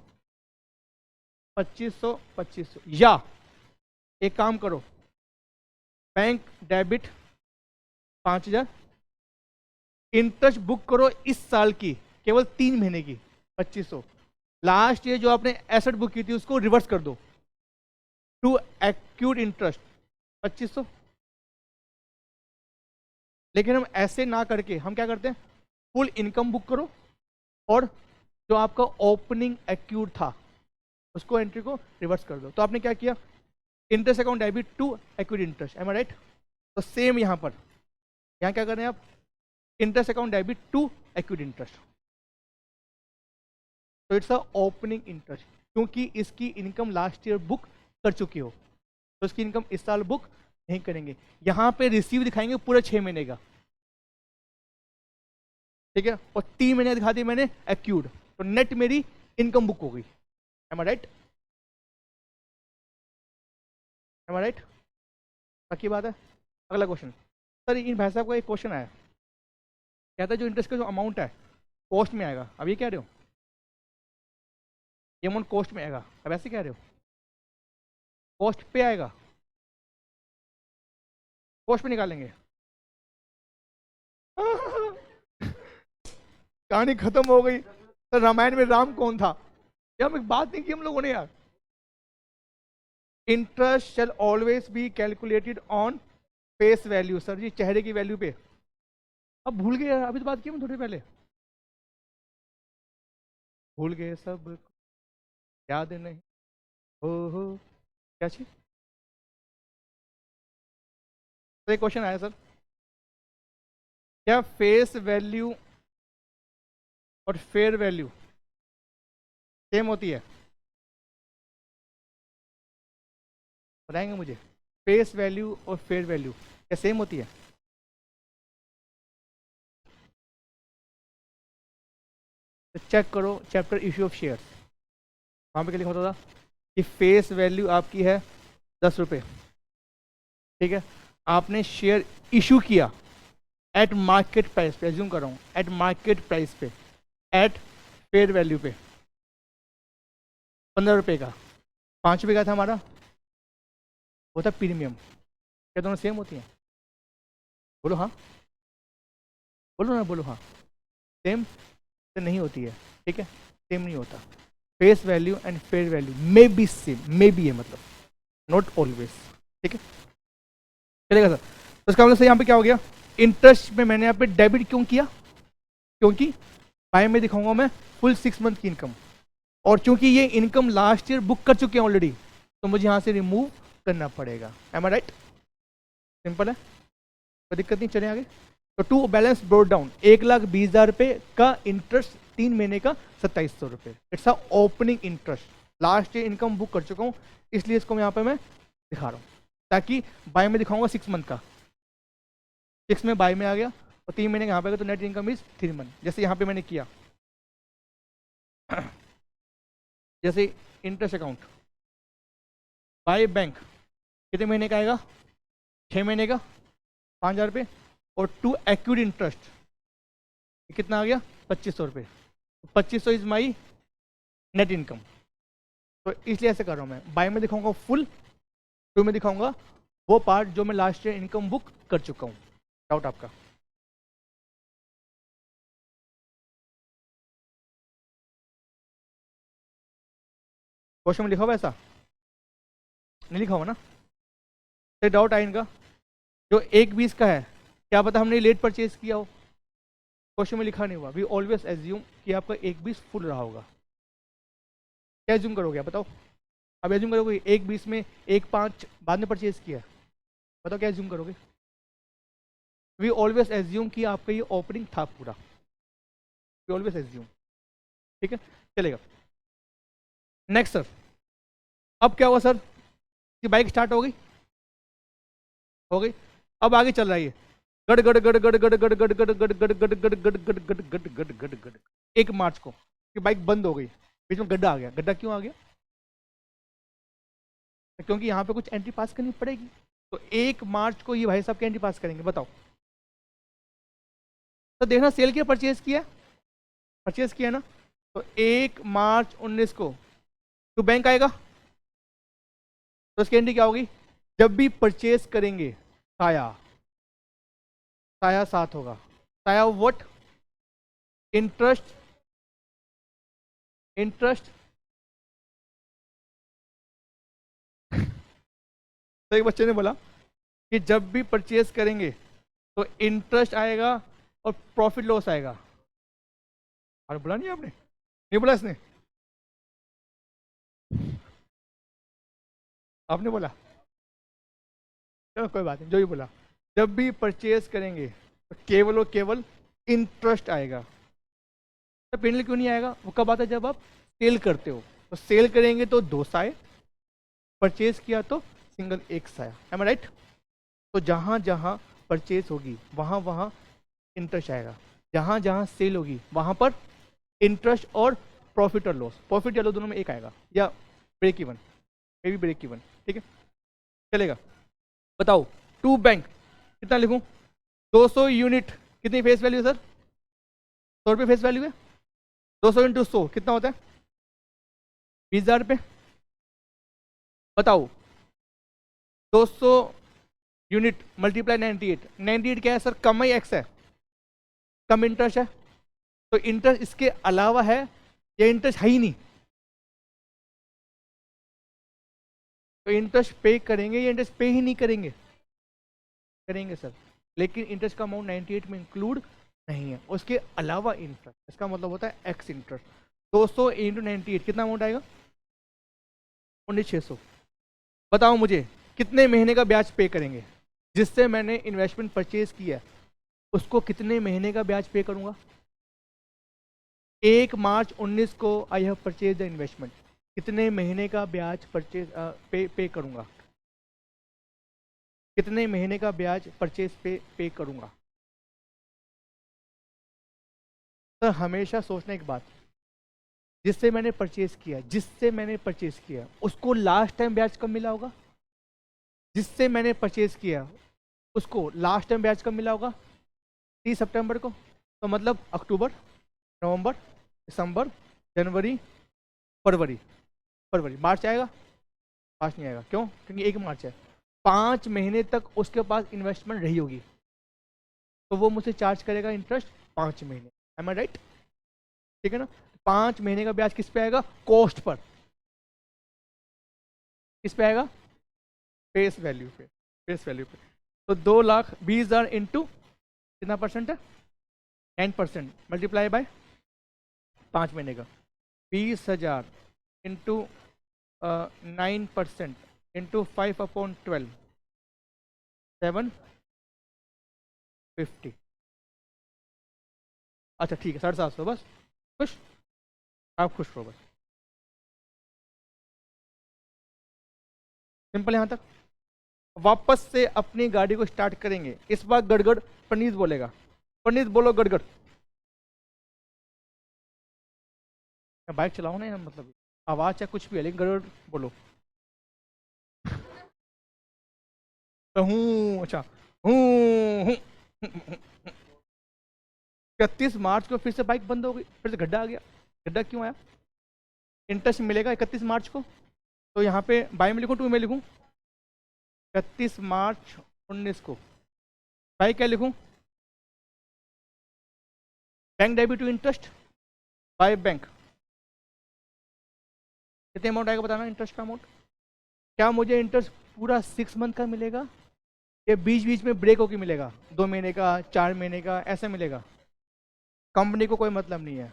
2500। या एक काम करो, बैंक डेबिट 5,000, इंटरेस्ट बुक करो इस साल की केवल 3 महीने की 2500। लास्ट ईयर जो आपने एसेट बुक की थी उसको रिवर्स कर दो टू एक्यूर्ड इंटरेस्ट 2500। लेकिन हम ऐसे ना करके हम क्या करते हैं? फुल इनकम बुक करो और जो आपका ओपनिंग एक्यूर्ड था उसको एंट्री को रिवर्स कर दो। तो आपने क्या किया? Interest account debit to accrued interest. Am I right? तो सेम यहां पर, यहां क्या कर रहे हैं आप? Interest account debit to accrued interest. तो इट्स अ ओपनिंग इंटरेस्ट, क्योंकि इसकी इनकम लास्ट ईयर बुक कर चुकी हो तो इसकी इनकम इस साल बुक नहीं करेंगे। यहां पे रिसीव दिखाएंगे पूरे 6 महीने का, ठीक है, और 3 महीने दिखा दी मैंने एक्यूर्ड, तो नेट मेरी इनकम बुक हो गई। M I right? M I right? बाकी बात है। अगला क्वेश्चन, सर इन भाई साहब का एक क्वेश्चन आया, कहता है जो इंटरेस्ट का जो अमाउंट है कॉस्ट में आएगा। अब ये कह रहे हो ये अमाउंट कॉस्ट में आएगा, अब ऐसे कह रहे हो कॉस्ट पे आएगा, कॉस्ट पे निकालेंगे। कहानी खत्म हो गई। तो रामायण में राम कौन था? ये हम एक बात नहीं की हम लोगों ने यार। Interest shall always be calculated on face value. Sir ji चेहरे की वैल्यू पे। अब भूल गए यार, अभी तो बात की हम थोड़ी पहले, भूल गए सब, याद नहीं। हो क्या चीज? तो एक क्वेश्चन आया सर, क्या फेस वैल्यू और फेयर वैल्यू सेम होती है? बताएंगे मुझे, फेस वैल्यू और फेयर वैल्यू क्या सेम होती है? तो चेक करो चैप्टर इश्यू ऑफ शेयर, वहां पे क्या लिखा होता था कि फेस वैल्यू आपकी है 10 रुपये, ठीक है, आपने शेयर इशू किया एट मार्केट प्राइस पे, एज्यूम कर रहा हूँ एट मार्केट प्राइस पे, एट फेयर वैल्यू पे 15 रुपये का, 5 रुपये का था हमारा, वो था प्रीमियम। क्या दोनों सेम होती हैं? बोलो हाँ, बोलो ना, बोलो हाँ। सेम तो नहीं होती है, ठीक है, सेम नहीं होता। Face value and fair value may be same, may be है मतलब नॉट ऑलवेज, ठीक है, चलेगा सर। तो इसका मतलब से यहाँ पे क्या हो गया, इंटरेस्ट में मैंने यहाँ पे डेबिट क्यों किया, क्योंकि बाय में दिखाऊंगा मैं फुल 6 मंथ की इनकम, और क्योंकि ये इनकम लास्ट ईयर बुक कर चुके हैं ऑलरेडी, तो मुझे यहाँ से रिमूव करना पड़ेगा। M I right? सिंपल है, कोई दिक्कत नहीं, चले आगे। तो टू बैलेंस ब्रोड डाउन 1,20,000 रुपये का इंटरेस्ट 3 महीने का 2700 रुपये, it's a opening interest, last year income book कर चुका हूँ, इसलिए इसको यहाँ पे मैं दिखा रहा हूँ, ताकि बाय में दिखाऊंगा 6 मंथ का, 6 में बाय में आ गया और 3 महीने का यहाँ पे, तो नेट इनकम इज 3 मंथ। जैसे यहाँ पे मैंने किया जैसे इंटरेस्ट अकाउंट बाय बैंक कितने महीने का आएगा, 6 महीने का 5,000 रुपये, और टू एक्यूड इंटरेस्ट कितना आ गया 2,500 रुपये, 2,500 इज माई नेट इनकम। तो इसलिए ऐसे कर रहा हूँ मैं, बाय में दिखाऊंगा फुल, टू में दिखाऊंगा वो पार्ट जो मैं लास्ट ईयर इनकम बुक कर चुका हूँ। डाउट आपका? क्वेश्चन में लिखा हुआ ऐसा नहीं लिखा हुआ ना? तो डाउट आया इनका, जो 1,20 का है, क्या पता हमने लेट परचेज किया हो, क्वेश्चन में लिखा नहीं हुआ। वी ऑलवेज एज्यूम कि आपका 1,20 फुल रहा होगा। क्या एज्यूम करोगे आप बताओ? अब एज्यूम करोगे 1,20 में 1,5 बाद में परचेज किया, बताओ क्या एज्यूम करोगे? वी ऑलवेज एज्यूम कि आपका ये ओपनिंग था पूरा, वी ऑलवेज एज्यूम, ठीक है, चलेगा। नेक्स्ट सर, अब क्या हुआ सर कि बाइक स्टार्ट हो गई, हो गई, अब आगे चल रहा है ये गड़ गड़ गड़ गड़ गड़ गड़ गड़ गड़ गड़ गड़ गड़ गड़ गड़ गड़ गड़ गड़ गड़ गड़ गड़ 1 मार्च को कि बाइक बंद हो गई, बीच में गड्ढा आ गया। गड्ढा क्यों आ गया? क्योंकि यहाँ पे कुछ एंट्री पास करनी पड़ेगी, तो 1 मार्च को ये भाई साहब क्या एंट्री पास करेंगे बताओ? तो देखना सेल किया परचेज किया, परचेज किया ना, तो 1 मार्च 19 को तो बैंक आएगा, तो उसकी एंट्री क्या होगी? जब भी परचेज करेंगे साया, साया साथ होगा, साया व्हाट? Interest, interest. तो एक बच्चे ने बोला कि जब भी परचेज करेंगे तो इंटरेस्ट आएगा और प्रॉफिट लॉस आएगा। और बोला नहीं आपने? नहीं बोला इसने? आपने बोला? चलो कोई बात नहीं, जो भी बोला, जब भी परचेज करेंगे तो केवल और केवल इंटरेस्ट आएगा। तो पेनल्टी क्यों नहीं आएगा? वो कब आता है? जब आप सेल करते हो, तो सेल करेंगे तो 2 साए, परचेज किया तो सिंगल 1 साया। M I right? तो जहां जहां परचेज होगी वहां वहां इंटरेस्ट आएगा, जहां जहां सेल होगी वहां पर इंटरेस्ट और प्रॉफिट और लॉस, प्रॉफिट या लॉस दोनों में एक आएगा, या break even, maybe break even, ठीक है, चलेगा। बताओ टू बैंक कितना लिखूं? 200 यूनिट, कितनी फेस वैल्यू है सर? 100 रुपये फेस वैल्यू है, 200 इंटू 100 कितना होता है? 20,000 रुपये। बताओ 200 यूनिट मल्टीप्लाई 98, 98 क्या है सर? कम ही एक्स है, कम इंटरेस्ट है, तो इंटरेस्ट इसके अलावा है या इंटरेस्ट है ही नहीं? तो इंटरेस्ट पे करेंगे या इंटरेस्ट पे ही नहीं करेंगे? करेंगे सर, लेकिन इंटरेस्ट का अमाउंट 98 में इंक्लूड नहीं है, उसके अलावा इंटरेस्ट, इसका मतलब होता है एक्स इंटरेस्ट। 200 इंटू 98 कितना अमाउंट आएगा? 19,600। बताओ मुझे कितने महीने का ब्याज पे करेंगे? जिससे मैंने इन्वेस्टमेंट परचेज किया उसको कितने महीने का ब्याज पे करूंगा? 1 मार्च 19 को I have purchase the investment, कितने महीने का ब्याज परचेज पे करूंगा? कितने महीने का ब्याज परचेज पे करूंगा? तो हमेशा सोचना एक बात, जिससे मैंने परचेज किया, जिससे मैंने परचेज किया उसको लास्ट टाइम ब्याज कब मिला होगा? जिससे मैंने परचेज किया उसको लास्ट टाइम ब्याज कब मिला होगा? 30 सितंबर को। तो मतलब अक्टूबर, नवंबर, दिसंबर, जनवरी, फरवरी, फरवरी, मार्च आएगा? मार्च नहीं आएगा, क्यों? क्योंकि 1 मार्च है। 5 महीने तक उसके पास इन्वेस्टमेंट रही होगी, तो वो मुझसे चार्ज करेगा इंटरेस्ट 5 महीने। M I right? ठीक है ना? 5 महीने का ब्याज किस पे आएगा? Cost per. किस पे आएगा? फेस वैल्यू पे, फेस वैल्यू पे। तो 2,20,000 इंटू कितना परसेंट है, 9%, मल्टीप्लाई बाय 5 महीने का, 20,000 इंटू 9% इंटू 5/12, 750। अच्छा ठीक है, 750, बस खुश, आप खुश रहो बस, सिंपल यहाँ तक। वापस से अपनी गाड़ी को स्टार्ट करेंगे, इस बार गड़गड़ पनीत बोलेगा, पनीत बोलो गड़गड़। बाइक चलाओ ना, मतलब आवाज चाहे कुछ भी है लेकिन गड़गड़ बोलो। तो हूँ, अच्छा हूँ। 31 मार्च को फिर से बाइक बंद हो गई, फिर से गड्ढा आ गया। गड्ढा क्यों आया? इंटरेस्ट मिलेगा 31 मार्च को, तो यहाँ पे बाई में लिखूँ टू में लिखूँ? 31 मार्च 19 को बाई क्या लिखूँ? Bank debit to interest by bank. कितने अमाउंट आएगा बताना, इंटरेस्ट का अमाउंट? क्या मुझे इंटरेस्ट पूरा 6 मंथ का मिलेगा या बीच बीच में ब्रेक होकर मिलेगा, 2 महीने का, 4 महीने का, ऐसा मिलेगा? कंपनी को कोई मतलब नहीं है,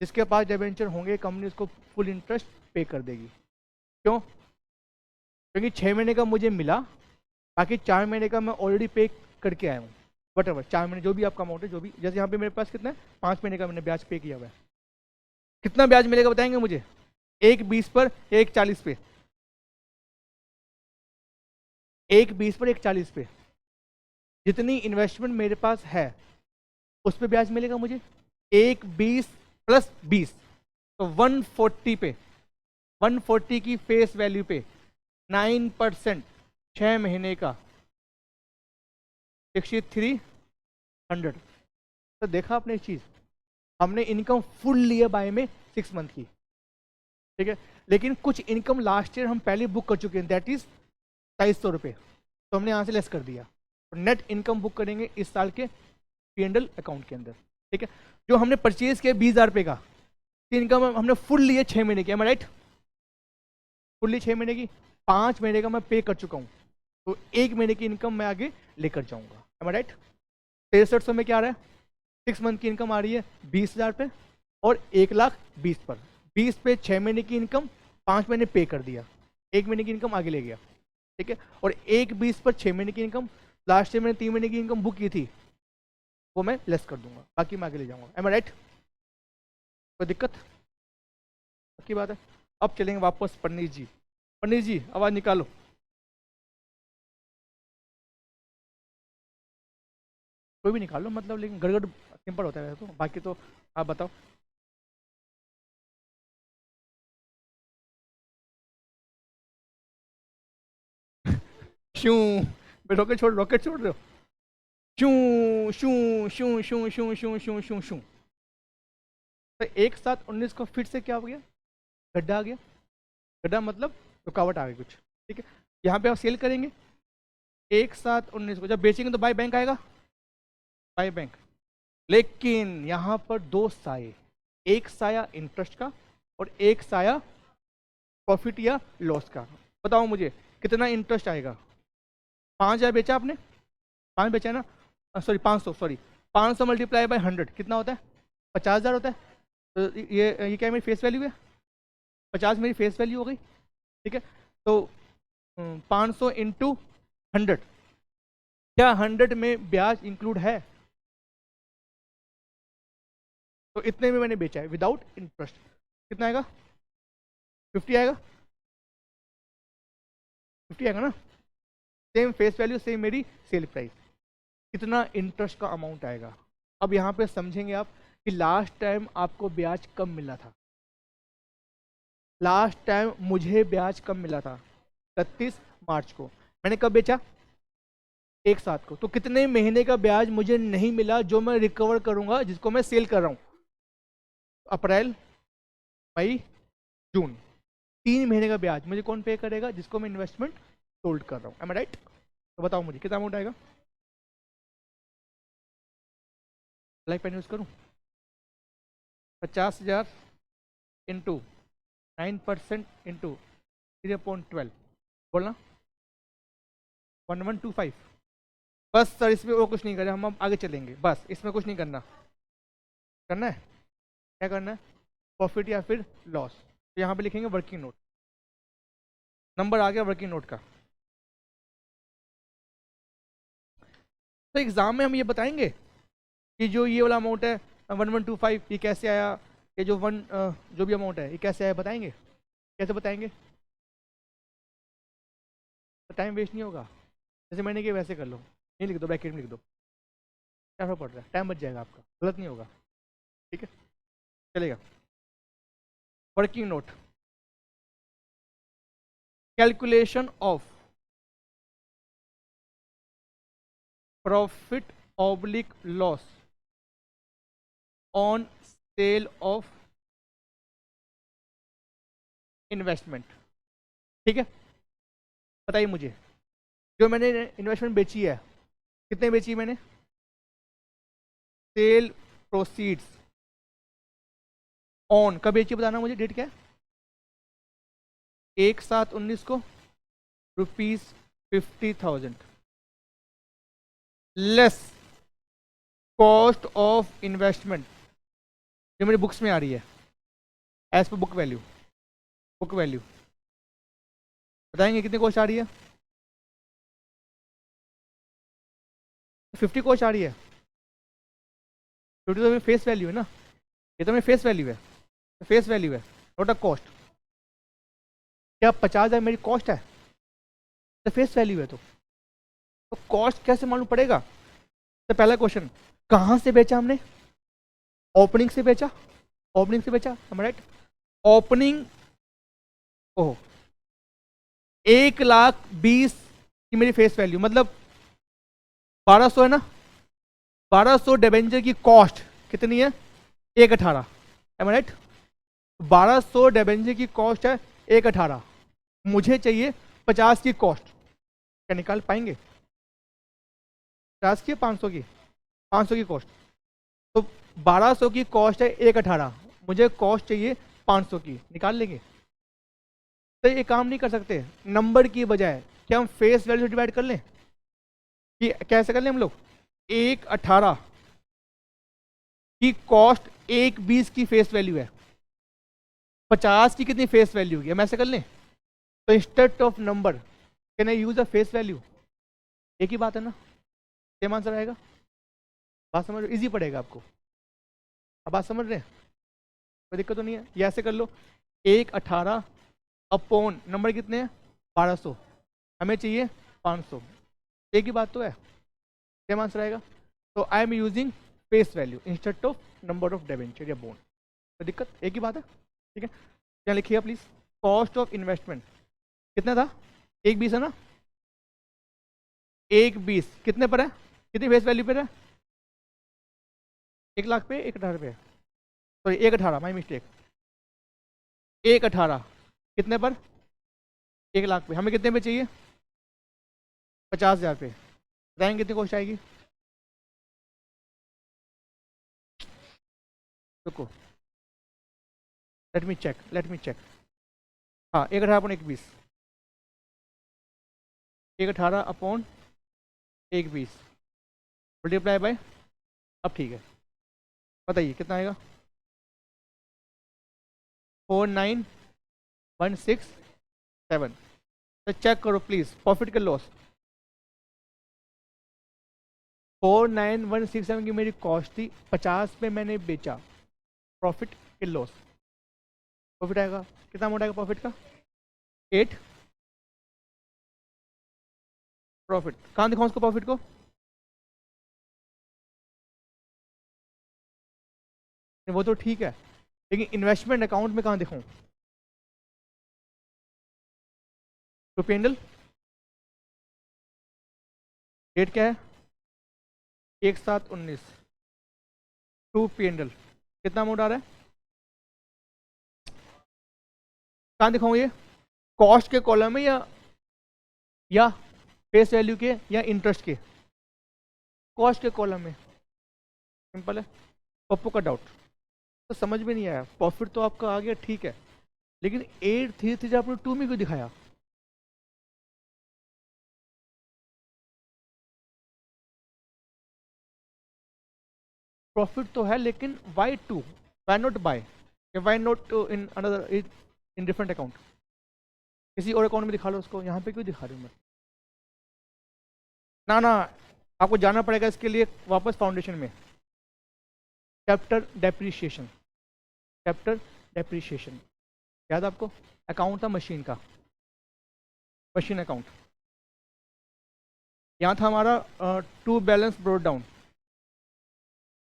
जिसके पास डिबेंचर होंगे कंपनी उसको फुल इंटरेस्ट पे कर देगी। क्यों? क्योंकि 6 महीने का मुझे मिला, बाकी 4 महीने का मैं ऑलरेडी पे करके आया हूँ। वट एवर 4 महीने जो भी आपका अमाउंट है, जो भी, जैसे यहाँ पे मेरे पास कितना है, 5 महीने का मैंने ब्याज पे किया हुआ है। कितना ब्याज मिलेगा बताएंगे मुझे? 1,20 पर, 1,40 पे, 1,20 पर, 1,40 पे। जितनी इन्वेस्टमेंट मेरे पास है उस पर ब्याज मिलेगा मुझे 1,20 प्लस 20, तो 140 पे, 140 की फेस वैल्यू पे 9%, 6 महीने का 6,300। तो देखा आपने एक चीज, हमने इनकम फुल लिया बाय में 6 मंथ की, ठीक है, लेकिन कुछ इनकम लास्ट ईयर हम पहले बुक कर चुके हैं, दैट इज 2,200 रुपये, तो हमने यहाँ से लेस कर दिया। तो नेट इनकम बुक करेंगे इस साल के P&L अकाउंट के अंदर, ठीक है। जो हमने परचेज किया 20,000 रुपये का, इनकम हमने फुल लिए 6 महीने की, राइट? फुल्ली 6 महीने की, 5 महीने का मैं पे कर चुका हूँ, तो 1 महीने की इनकम मैं आगे लेकर जाऊंगा, राइट? 6300 में क्या आ रहा है? 6 मंथ की इनकम आ रही है 20,000 पे और 1,20,000 पर, 20 पे 6 महीने की इनकम, 5 महीने पे कर दिया, 1 महीने की इनकम आगे ले गया, ठीक है। और 1,20,000 पर 6 महीने की इनकम, लास्ट ईयर मैंने 3 महीने की इनकम बुक की थी, वो मैं लेस कर दूंगा, बाकी मैं आगे ले जाऊंगा, एम आई राइट? कोई दिक्कत की बात है? अब चलेंगे वापस पन्नीर जी, पन्नीर जी आवाज निकालो। कोई भी निकालो, मतलब लेकिन गड़गड़ सिंपल होता है तो, बाकी तो आप बताओ। शू, रॉकेट छोड़, रॉकेट छोड़ रहे हो? शू शू शू शू शू शू शू शू शू। तो 1/7/19 को फिर से क्या हो गया? गड्ढा आ गया। गड्ढा मतलब रुकावट आ गई कुछ, ठीक है। यहाँ पे आप सेल करेंगे 1/7/19 को, जब बेचेंगे तो बाय बैंक आएगा, बाय बैंक। लेकिन यहाँ पर 2 साये, एक साया इंटरेस्ट का और एक साया प्रॉफिट या लॉस का। बताओ मुझे कितना इंटरेस्ट आएगा? 5,000 बेचा आपने, 5 बेचा है ना, सॉरी 500, सॉरी 500 मल्टीप्लाई बाय 100 कितना होता है? 50,000 होता है। तो ये क्या मेरी फेस वैल्यू है? 50 मेरी फेस वैल्यू हो गई, ठीक है। तो 500 इंटू 100, क्या 100 में ब्याज इंक्लूड है? तो इतने में मैंने बेचा है विदाउट इंटरेस्ट, कितना आएगा? 50 आएगा, 50 आएगा ना? सेम फेस वैल्यू, सेम मेरी सेल प्राइस, कितना इंटरेस्ट का अमाउंट आएगा? अब यहाँ पे समझेंगे आप कि लास्ट टाइम आपको ब्याज कम मिला था, लास्ट टाइम मुझे ब्याज कम मिला था 31 मार्च को, मैंने कब बेचा? 1/7 को। तो कितने महीने का ब्याज मुझे नहीं मिला जो मैं रिकवर करूंगा, जिसको मैं सेल कर रहा हूं? अप्रैल, मई, जून, 3 महीने का ब्याज मुझे कौन पे करेगा? जिसको मैं इन्वेस्टमेंट होल्ड कर रहा हूँ, एम आई राइट? तो बताओ मुझे कितना अमाउंट आएगा? लाइफ पेन यूज करूँ? 50,000 इंटू 9% इंटू 3/12, बोलना 1125, बस सर इसमें और कुछ नहीं करें, हम अब आगे चलेंगे, बस इसमें कुछ नहीं करना। करना है क्या करना है, प्रॉफिट या फिर लॉस। तो यहाँ पे लिखेंगे वर्किंग नोट, नंबर आ गया वर्किंग नोट का। तो एग्जाम में हम ये बताएंगे कि जो ये वाला अमाउंट है 1125 ये कैसे आया, ये जो जो भी अमाउंट है ये कैसे आया, बताएंगे कैसे बताएंगे, तो टाइम वेस्ट नहीं होगा। जैसे मैंने किया वैसे कर लो, नहीं लिख दो, ब्रैकेट में लिख दो, क्या फर्क पड़ रहा है, टाइम बच जाएगा आपका, गलत नहीं होगा, ठीक है चलेगा। Working note, calculation of profit oblique loss on sale of investment, ठीक है। बताइए मुझे, जो मैंने इन्वेस्टमेंट बेची है कितने बेची मैंने, सेल प्रोसीड्स ऑन कब बेची, बताना मुझे, डेट क्या है, 1/7/19 को ₹50,000 लेस कॉस्ट ऑफ इन्वेस्टमेंट, जो मेरी बुक्स में आ रही है as per book value, book value बताएंगे कितनी कॉस्ट आ रही है, 50 कॉस्ट आ रही है, 50 तो फेस वैल्यू है ना, ये तो मेरी फेस वैल्यू है, फेस वैल्यू है नॉट अ कॉस्ट। क्या 50,000 मेरी कॉस्ट है, तो फेस वैल्यू है, तो कॉस्ट कैसे मालूम पड़ेगा। तो पहला क्वेश्चन, कहां से बेचा हमने, ओपनिंग से बेचा, ओपनिंग से बेचा, राइट, ओपनिंग, ओह 1,20,000 की मेरी फेस वैल्यू, मतलब 1200 है ना, 1200 डिबेंचर की कॉस्ट कितनी है, 1,18, राइट, 1200 डिबेंचर की कॉस्ट है 1,18, मुझे चाहिए 50 की कॉस्ट, क्या निकाल पाएंगे, 50 की 500 की, 500 की कॉस्ट, तो 1200 की कॉस्ट है 1,18, मुझे कॉस्ट चाहिए 500 की, निकाल लेंगे। तो ये काम नहीं कर सकते, नंबर की बजाय क्या हम फेस वैल्यू से डिवाइड कर लें, कि कैसे कर लें हम लोग, 1,18 की कॉस्ट 1,20 की फेस वैल्यू है, 50 की कितनी फेस वैल्यू है, हम ऐसे कर लें। तो instead of number can I use a face value, एक ही बात है ना, सेम आंसर आएगा, बात समझ, इजी पड़ेगा आपको, अब बात समझ रहे हैं, कोई दिक्कत तो नहीं है, ये ऐसे कर लो, 1,18 अपॉन नंबर कितने हैं 1200, हमें चाहिए 500, एक ही बात तो है, सेम आंसर आएगा। तो I am using face value instead of number of debenture या बॉन्ड, तो दिक्कत एक ही बात है, ठीक है। क्या लिखिए प्लीज, कॉस्ट ऑफ इन्वेस्टमेंट कितना था, 1,20 है ना, 1,20 कितने पर है, कितनी फेस वैल्यू पर है, 1,00,000 पे, 1,18 पे, सॉरी 1,18 माई मिस्टेक, 1,18 कितने पर, 1,00,000 पे, हमें कितने पे चाहिए 50,000 पे, बताएंगे कितनी कॉस्ट आएगी, रुको लेट मी चेक, हाँ 1,18 अपॉन 1,20, 1,18 अपॉन 1,20 मल्टीप्लाई बाय, अब ठीक है बताइए कितना आएगा, 49,167, तो चेक करो प्लीज प्रॉफिट के लॉस, 49,167 की मेरी कॉस्ट थी, 50 पे मैंने बेचा, प्रॉफिट के लॉस, प्रॉफिट आएगा कितना अमाउंट आएगा प्रॉफिट का, 8, प्रॉफिट कहाँ दिखाऊं उसको प्रॉफिट को, वो तो ठीक है, लेकिन इन्वेस्टमेंट अकाउंट में कहाँ दिखाऊं, तो पेंडल डेट क्या है, 1/7/19, टू पेंडल कितना अमाउंट आ रहा है, कहाँ दिखाऊं ये, कॉस्ट के कॉलम में या फेस वैल्यू के या इंटरेस्ट के, कॉस्ट के कॉलम में, सिंपल है। पप्पू का डाउट तो समझ में नहीं आया, प्रॉफिट तो आपका आ गया ठीक है, लेकिन 8 थी आपने 2 में क्यों दिखाया, प्रॉफिट तो है, लेकिन why to, why not by, why not in another, in different account, किसी और अकाउंट में दिखा लो उसको, यहाँ पे क्यों दिखा रही हूँ मैं? ना ना, आपको जाना पड़ेगा इसके लिए वापस फाउंडेशन में, चैप्टर डेप्रीशिएशन, चैप्टर डेप्रीशिएशन, याद आपको? अकाउंट था मशीन का, मशीन अकाउंट। यहाँ था हमारा टू बैलेंस ब्रोड डाउन,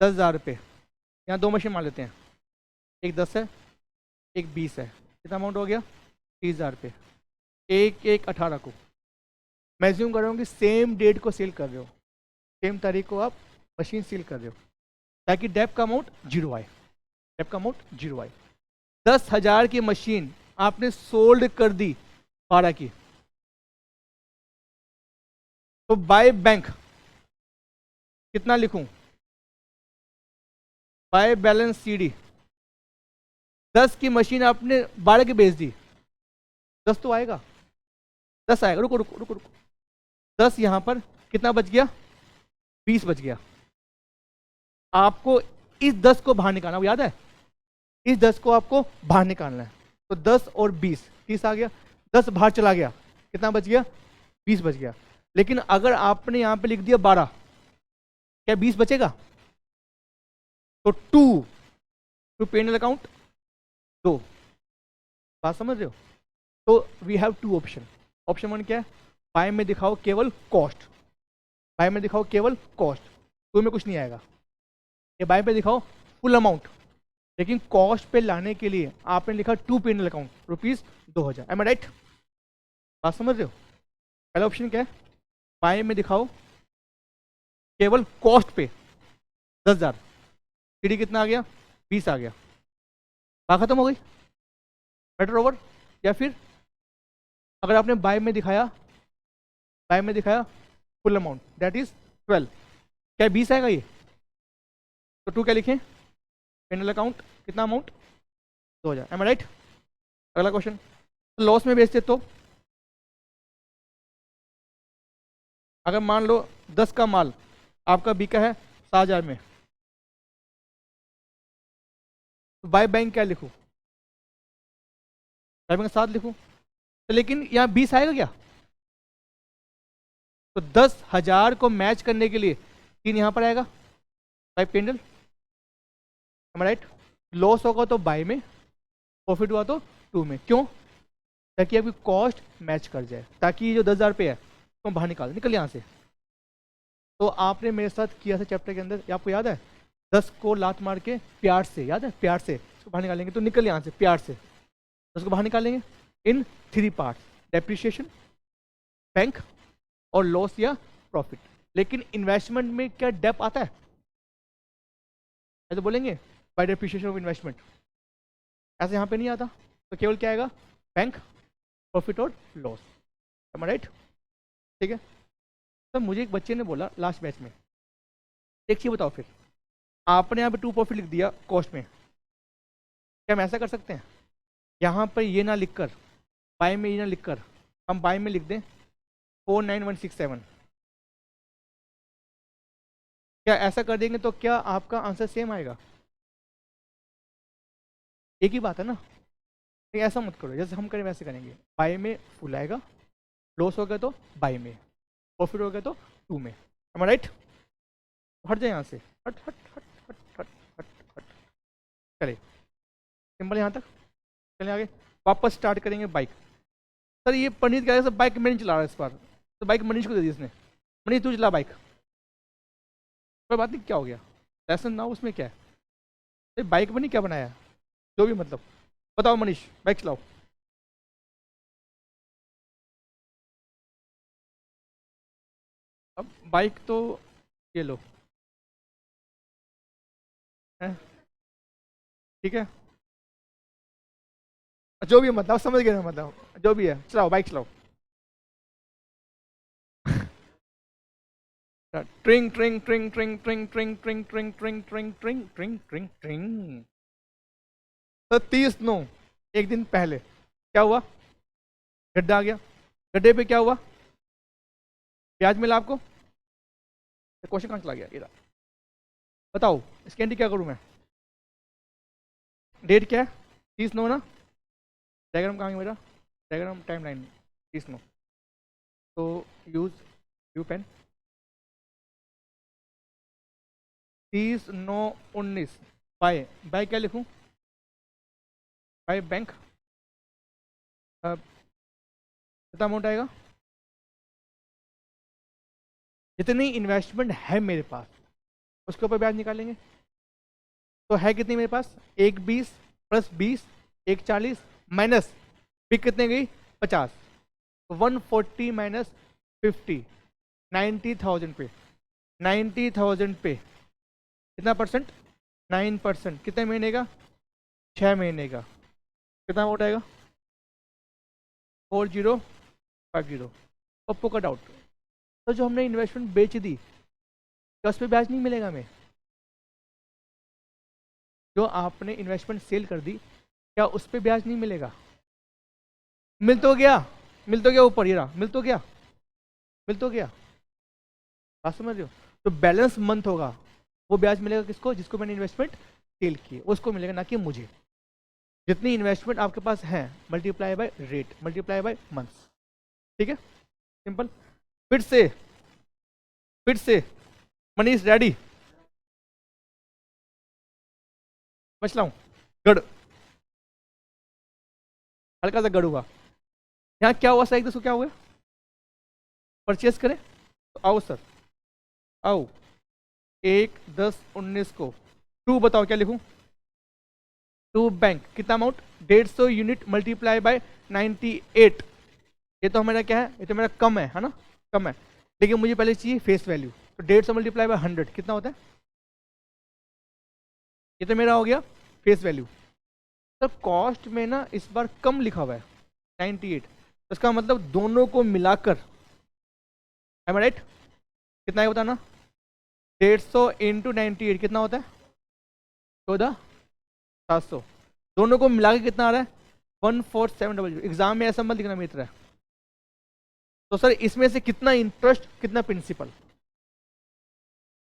10,000 रुपये। यहाँ दो मशीन मान लेते हैं, एक 10 है, एक 20 है, कितना अमाउंट हो गया? 30,000 रुपये। एक 18 को मैं ज्यूम कर रहा हूँ कि सेम डेट को सेल कर रहे हो, सेम तारीख को आप मशीन सेल कर रहे हो, ताकि डेप का अमाउंट जीरो आए, डेप का अमाउंट जीरो आए। 10,000 की मशीन आपने सोल्ड कर दी 12 की, तो बाय बैंक कितना लिखूं? बाय बैलेंस सीडी, 10 की मशीन आपने 12 की बेच दी, 10 तो आएगा, 10 आएगा। रुको रुको रुको रुको, 10 यहां पर कितना बच गया? 20 बच गया। आपको इस 10 को बाहर निकालना, वो याद है? इस 10 को आपको बाहर निकालना है, तो 10 और 20, 30 आ गया। 10 बाहर चला गया, कितना बच गया? 20 बच गया। लेकिन अगर आपने यहां पे लिख दिया 12, क्या 20 बचेगा? तो टू पेनल अकाउंट 2, बात समझ रहे हो? तो we have two option. Option 1 क्या है? बाय में दिखाओ केवल कॉस्ट, बाय में दिखाओ केवल कॉस्ट, टू में कुछ नहीं आएगा। ये बाय पे दिखाओ फुल अमाउंट, लेकिन कॉस्ट पे लाने के लिए आपने लिखा to PNL account ₹2000। Am I right? बात समझ रहे हो? पहला ऑप्शन क्या है? बाय में दिखाओ केवल कॉस्ट पे 10,000, सीडी कितना आ गया? 20 आ गया, बात खत्म हो गई, बेटर ओवर। या फिर अगर आपने बाय में दिखाया, बाय में दिखाया फुल अमाउंट दैट इज 12, क्या 20 आएगा ये? तो 2 क्या लिखें? पेनल अकाउंट कितना अमाउंट? 2000। Am I right? अगला क्वेश्चन, लॉस में बेचते तो अगर मान लो 10 का माल आपका बिका है 7,000 में, तो बाय बैंक क्या लिखूं? बाय बैंक 7 लिखूं, तो लेकिन यहाँ 20 आएगा क्या? तो 10,000 को मैच करने के लिए 3 यहाँ पर आएगा bye pandal, M I right? Loss होगा तो बाय में, प्रॉफिट हुआ तो 2 में। क्यों? ताकि आपकी कॉस्ट मैच कर जाए, ताकि जो 10,000 रुपये है तो बाहर निकल यहाँ से। तो आपने मेरे साथ किया था चैप्टर के अंदर, आपको याद है? 10 को लात मार के प्यार से, याद है? प्यार से इसको बाहर निकालेंगे, तो निकल यहाँ से प्यार से 10 को बाहर निकालेंगे इन 3 पार्ट्स, डेप्रिशिएशन, बैंक और लॉस या प्रॉफिट। लेकिन इन्वेस्टमेंट में क्या डेप आता है? ऐसे बोलेंगे बाय डेप्रिशिएशन ऑफ इन्वेस्टमेंट, ऐसे यहाँ पे नहीं आता, तो केवल क्या आएगा? बैंक, प्रॉफिट और लॉस। M I right? ठीक है। तो मुझे एक बच्चे ने बोला लास्ट बैच में, एक चीज बताओ, फिर आपने यहाँ पे 2 प्रॉफिट लिख दिया कॉस्ट में, क्या हम ऐसा कर सकते हैं यहाँ पर ये ना लिखकर, बाय में ये ना लिखकर, हम बाय में लिख दें 49167? क्या ऐसा कर देंगे तो क्या आपका आंसर सेम आएगा? एक ही बात है ना? तो ऐसा मत करो, जैसे हम करें वैसे करेंगे। बाय में फुल आएगा, लॉस हो गया तो बाय में, प्रॉफिट हो गया तो 2 में। M I right? हट जाए यहाँ से, हट हट हट हट हट हट हट। चले सिंपल, यहाँ तक चले आगे, वापस स्टार्ट करेंगे बाइक। सर ये पनीर क्या है? बाइक मैं नहीं चला रहा इस बार, तो बाइक मनीष को दे दी इसने, मनीष तू चला बाइक। कोई बात नहीं, क्या हो गया? लेसन ना, उसमें क्या है? बाइक में नहीं क्या बनाया, जो भी मतलब, बताओ मनीष, बाइक चलाओ। अब बाइक तो ये लो, ठीक है, जो भी मतलब समझ गए ना, मतलब जो भी है, चलाओ बाइक चलाओ। ट्रिंग ट्रिंग ट्रिंग ट्रिंग ट्रिंग ट्रिंग ट्रिंग ट्रिंग ट्रिंग ट्रिंग ट्रिंग ट्रिंग ट्रिंग ट्रिंग। तो 30/9 एक दिन पहले क्या हुआ? गड्ढा आ गया, गड्ढे पे क्या हुआ? ब्याज मिला आपको? क्वेश्चन कहाँ चला गया? बताओ इसके एंटी क्या करूँ मैं? डेट क्या है? 30/9 ना। डायग्राम कहाँ है मेरा? Diagram time line 30/9। तो use you pen. 30/9/19 by by क्या लिखूँ? By bank. कितना अमाउंट आएगा? जितनी इन्वेस्टमेंट है मेरे पास उसके ऊपर ब्याज निकालेंगे। तो है कितनी मेरे पास? 1 20 प्लस 20 1 40 माइनस बिक कितने गई? 50। 140 माइनस 50 90,000 पे। 90,000 पे कितना परसेंट? 9%। कितने महीने का? 6 महीने का। कितना अमाउंट आएगा? 4050। पप्पू का डाउट। तो जो हमने इन्वेस्टमेंट बेच दी क्या उस पर ब्याज नहीं मिलेगा हमें? जो आपने इन्वेस्टमेंट सेल कर दी क्या उस पर ब्याज नहीं मिलेगा? मिल तो गया, मिल तो गया ऊपर, ये रहा, मिल तो गया, मिल तो गया। बात समझ रहे हो? तो बैलेंस मंथ होगा वो ब्याज मिलेगा किसको? जिसको मैंने इन्वेस्टमेंट सेल की है उसको मिलेगा, ना कि मुझे। जितनी इन्वेस्टमेंट आपके पास है multiply by rate multiply by month. ठीक है, सिंपल। फिर से मनीष रेडी? बच लाऊं? गड़, हल्का सा गड़ हुआ। यहाँ क्या हुआ सर? एक दोस्तों क्या हुआ? परचेस करें तो आओ सर, आओ 1/10/19 को 2 बताओ क्या लिखूं? 2 बैंक कितना अमाउंट? 150 unit multiply by 98। ये तो हमारा क्या है? ये तो मेरा कम है ना? कम है, लेकिन मुझे पहले चाहिए फेस वैल्यू। तो 150 मल्टीप्लाई बाय 100 कितना होता है? ये तो मेरा हो गया फेस वैल्यू। तो कॉस्ट में ना इस बार कम लिखा हुआ है 98। तो इसका मतलब दोनों को मिलाकर, एम आई राइट? कितना है बताना? 150 इंटू 98 कितना होता है? 14,700। दोनों को मिला के कितना आ रहा है? 14700। एग्जाम में ऐसा मत लिखना मित्र है। तो सर इसमें से कितना इंटरेस्ट कितना प्रिंसिपल?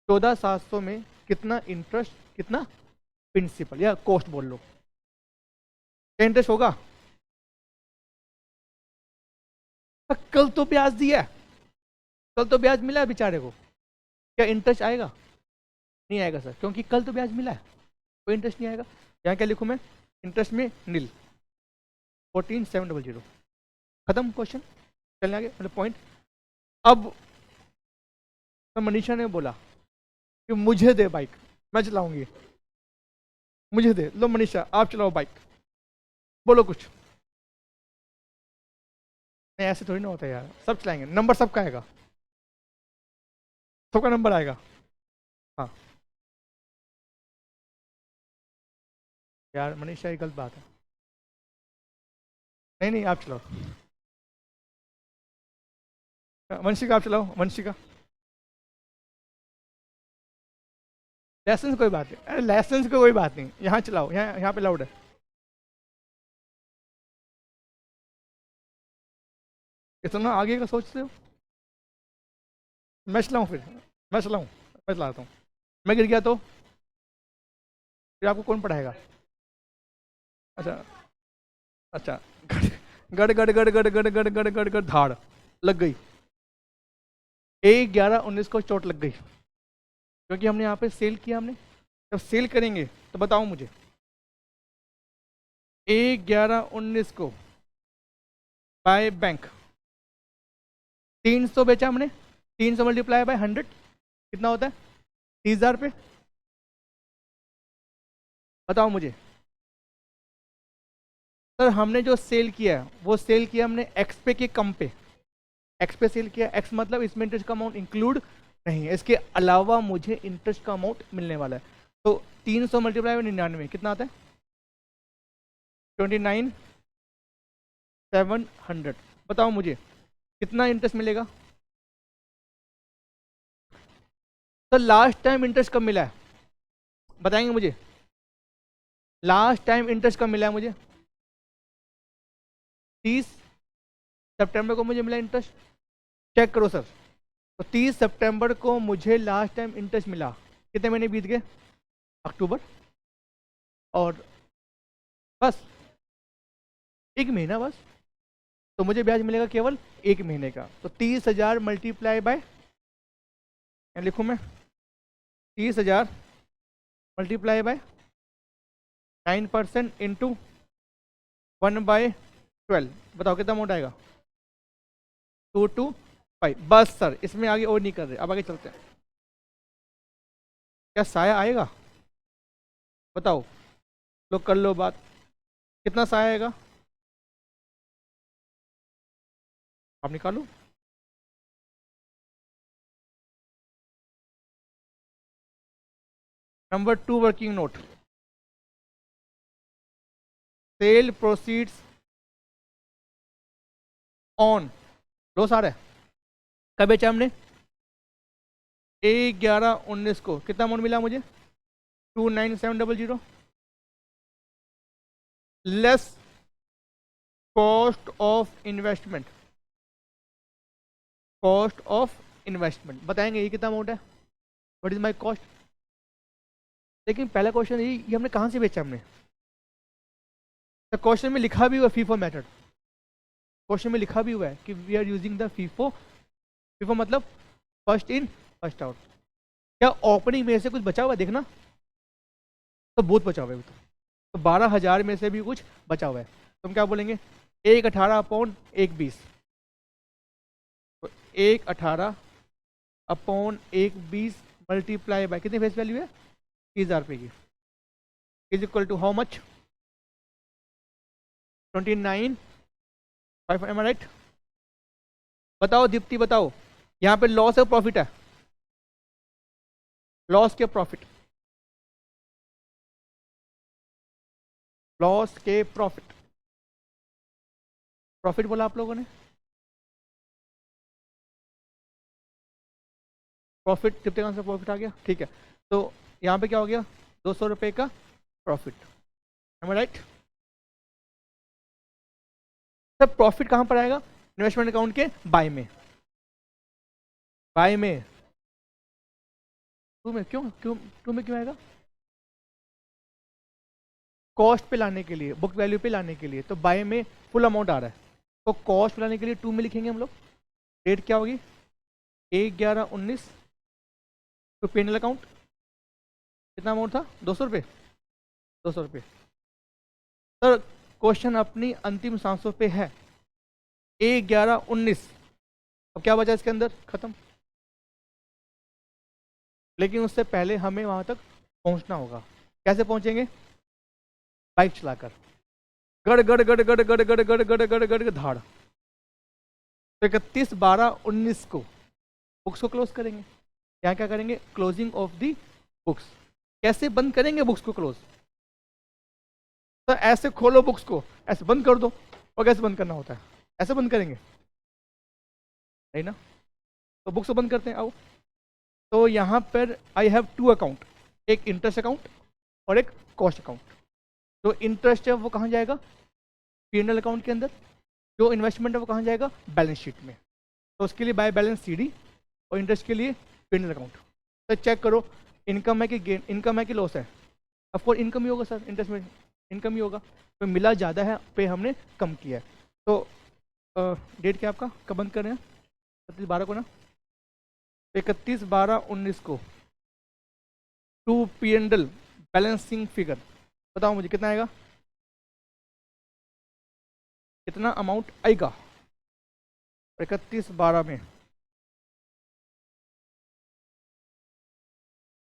14,700 में कितना इंटरेस्ट कितना प्रिंसिपल, या कॉस्ट बोल लो। क्या इंटरेस्ट होगा? कल तो ब्याज दिया है, कल तो ब्याज मिला है बेचारे को, क्या इंटरेस्ट आएगा? नहीं आएगा सर, क्योंकि कल तो ब्याज मिला है, कोई इंटरेस्ट नहीं आएगा। यहाँ क्या लिखूं मैं? इंटरेस्ट में नील। 14,700 खत्म क्वेश्चन। चलने आगे मतलब पॉइंट। अब तो मनीषा ने बोला कि मुझे दे बाइक, मैं चलाऊंगी, मुझे दे। लो मनीषा आप चलाओ बाइक, बोलो कुछ। नहीं ऐसे थोड़ी ना होता है यार, सब चलाएंगे, नंबर सबका आएगा, सबका नंबर आएगा। हाँ यार मनीषा ये गलत बात है। नहीं नहीं आप चलाओ, वंशिका आप चलाओ, वंशिका। लाइसेंस कोई बात नहीं, अरे लाइसेंस की कोई बात नहीं, यहाँ चलाओ, यहाँ पे लाउड है। इतना आगे का सोचते हो? मैं चलाऊँ फिर? मैं चलाऊँ? मैं चलाता हूँ। मैं गिर गया तो फिर आपको कौन पढ़ाएगा? अच्छा अच्छा। गड़ गड़ गड़ गड़ गड़ गड़ गड़ गड़ गड़ धाड़ लग गई। 1/11/19 को चोट लग गई, क्योंकि हमने यहाँ पे सेल किया। हमने जब सेल करेंगे तो बताओ मुझे, 1/11/19 को बाय बैंक 300 बेचा हमने। 300 मल्टीप्लाई बाय 100 कितना होता है? 30,000 पे। बताओ मुझे सर, हमने जो सेल किया है वो सेल किया हमने एक्स पे के कम पे, एक्स पे सेल किया। एक्स मतलब इसमें इंटरेस्ट का अमाउंट इंक्लूड नहीं है, इसके अलावा मुझे इंटरेस्ट का अमाउंट मिलने वाला है। तो 300 मल्टीप्लाई बाय 99 कितना आता है? 29,700। बताओ मुझे कितना इंटरेस्ट मिलेगा? तो लास्ट टाइम इंटरेस्ट कब मिला है बताएंगे मुझे? लास्ट टाइम इंटरेस्ट कब मिला है मुझे? 30 सितंबर को मुझे मिला इंटरेस्ट। चेक करो सर, तो 30 सितंबर को मुझे लास्ट टाइम इंटरेस्ट मिला। कितने महीने बीत गए? अक्टूबर, और बस 1 महीना बस, तो मुझे ब्याज मिलेगा केवल 1 महीने का। तो 30,000 मल्टीप्लाई बाय, क्या लिखूँ मैं, 30,000 मल्टीप्लाई बाय 9% इंटू 1/12, बताओ कितना अमाउंट आएगा? 225। बस सर, इसमें आगे और नहीं कर रहे, अब आगे चलते हैं। क्या साया आएगा? बताओ, लोग कर लो बात, कितना साया आएगा? आप निकालो। Number 2 working note, sale proceeds on, loss आ रहा है, कब बेचा हमने? 1/11/19 को। कितना अमाउंट मिला मुझे? 29700 less cost of investment, cost of investment बताएंगे ये कितना अमाउंट है, व्हाट इज माय कॉस्ट। लेकिन पहला क्वेश्चन ये हमने कहाँ से बेचा? हमने तो क्वेश्चन में लिखा भी हुआ फीफो मेथड, क्वेश्चन में लिखा भी हुआ है कि we are using the FIFO. FIFO मतलब फर्स्ट इन फर्स्ट आउट। क्या ओपनिंग में से कुछ बचा हुआ है? देखना तो बहुत बचा हुआ है, तो 12,000 में से भी कुछ बचा हुआ है, तो हम क्या बोलेंगे? 1/18/120, तो 1/18/120 मल्टीप्लाई बाय कितनी फेस वैल्यू है? 30,000 रुपये की, is equal to how much? 29,500, am I right? बताओ दीप्ति, बताओ यहाँ पे लॉस है प्रॉफिट है? लॉस के प्रॉफिट, लॉस के प्रॉफिट, प्रॉफिट बोला आप लोगों ने, प्रॉफिट, कितने का प्रॉफिट आ गया? ठीक है, तो यहाँ पे क्या हो गया? 200 रुपये का प्रॉफिट, एम आई राइट? सब प्रॉफिट कहाँ पर आएगा? इन्वेस्टमेंट अकाउंट के बाय में, बाय में, टू में क्यों टू में क्यों आएगा? कॉस्ट पे लाने के लिए, बुक वैल्यू पे लाने के लिए, तो बाय में फुल अमाउंट आ रहा है, तो कॉस्ट पे लाने के लिए 2 में लिखेंगे हम लोग। डेट क्या होगी? 1/11/19, तो पेनल अकाउंट कितना अमाउंट था? 200 रुपये, 200 रुपये। सर क्वेश्चन अपनी अंतिम सांसों पे है, 1/11/19, अब क्या बचा इसके अंदर? खत्म। लेकिन उससे पहले हमें वहां तक पहुंचना होगा। कैसे पहुंचेंगे? बाइक चलाकर, गड़ गड़ गड़ गड़ गड़ गड़ गड़ गड़ गड़ गड़ धाड़। तो 31/12/19 को बुक्स को क्लोज करेंगे। यहाँ क्या करेंगे? Closing of the books. कैसे बंद करेंगे बुक्स को क्लोज? तो ऐसे खोलो बुक्स को, ऐसे बंद कर दो। और कैसे बंद करना होता है? ऐसे बंद करेंगे नहीं ना, तो बुक्स को बंद करते हैं। आओ, तो यहाँ पर आई हैव 2 अकाउंट, एक इंटरेस्ट अकाउंट और एक कॉस्ट अकाउंट। जो इंटरेस्ट है वो कहाँ जाएगा? P&L अकाउंट के अंदर। जो इन्वेस्टमेंट है वो कहाँ जाएगा? बैलेंस शीट में। तो उसके लिए बाय बैलेंस CD, और इंटरेस्ट के लिए P&L अकाउंट। तो चेक करो इनकम है कि गेन, इनकम है कि लॉस है? ऑफकोर्स इनकम ही होगा सर, इंटरेस्ट में इनकम ही होगा। तो मिला ज़्यादा है, पे हमने कम किया है। तो डेट क्या आपका, कब बंद कर रहे हैं? 31/12 को ना, 31/12/19 को 2 P&L बैलेंसिंग फिगर, बताओ मुझे कितना आएगा? कितना अमाउंट आएगा 31/12 में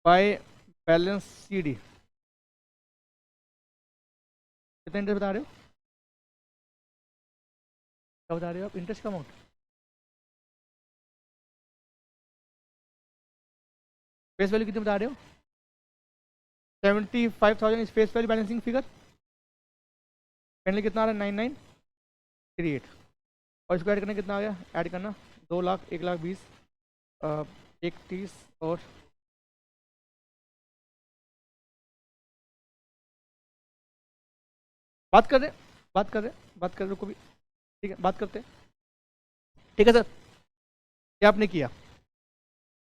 बाय बैलेंस CD? कितना इंटरेस्ट बता रहे हो? क्या बता रहे हो आप इंटरेस्ट का अमाउंट? फेस वैल्यू कितनी बता रहे हो? 75,000 is face value balancing figure. PNL कितना आ रहा है? 9938। और इसको ऐड करना कितना आ गया? ऐड करना 2 लाख, 1,20,000, 1,30,000 और बात कर रहे रुको भी, ठीक है बात करते हैं। ठीक है सर, क्या आपने किया?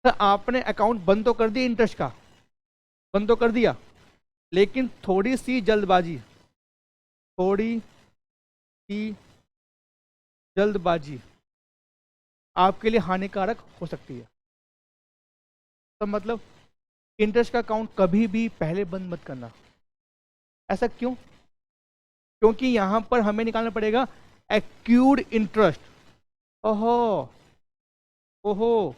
सर आपने अकाउंट बंद तो कर दिया इंटरेस्ट का, बंद तो कर दिया, लेकिन थोड़ी सी जल्दबाजी, थोड़ी सी जल्दबाजी आपके लिए हानिकारक हो सकती है। तो मतलब इंटरेस्ट का अकाउंट कभी भी पहले बंद मत करना। ऐसा क्यों? क्योंकि यहां पर हमें निकालना पड़ेगा एक्यूड इंटरेस्ट। ओहो ओहो,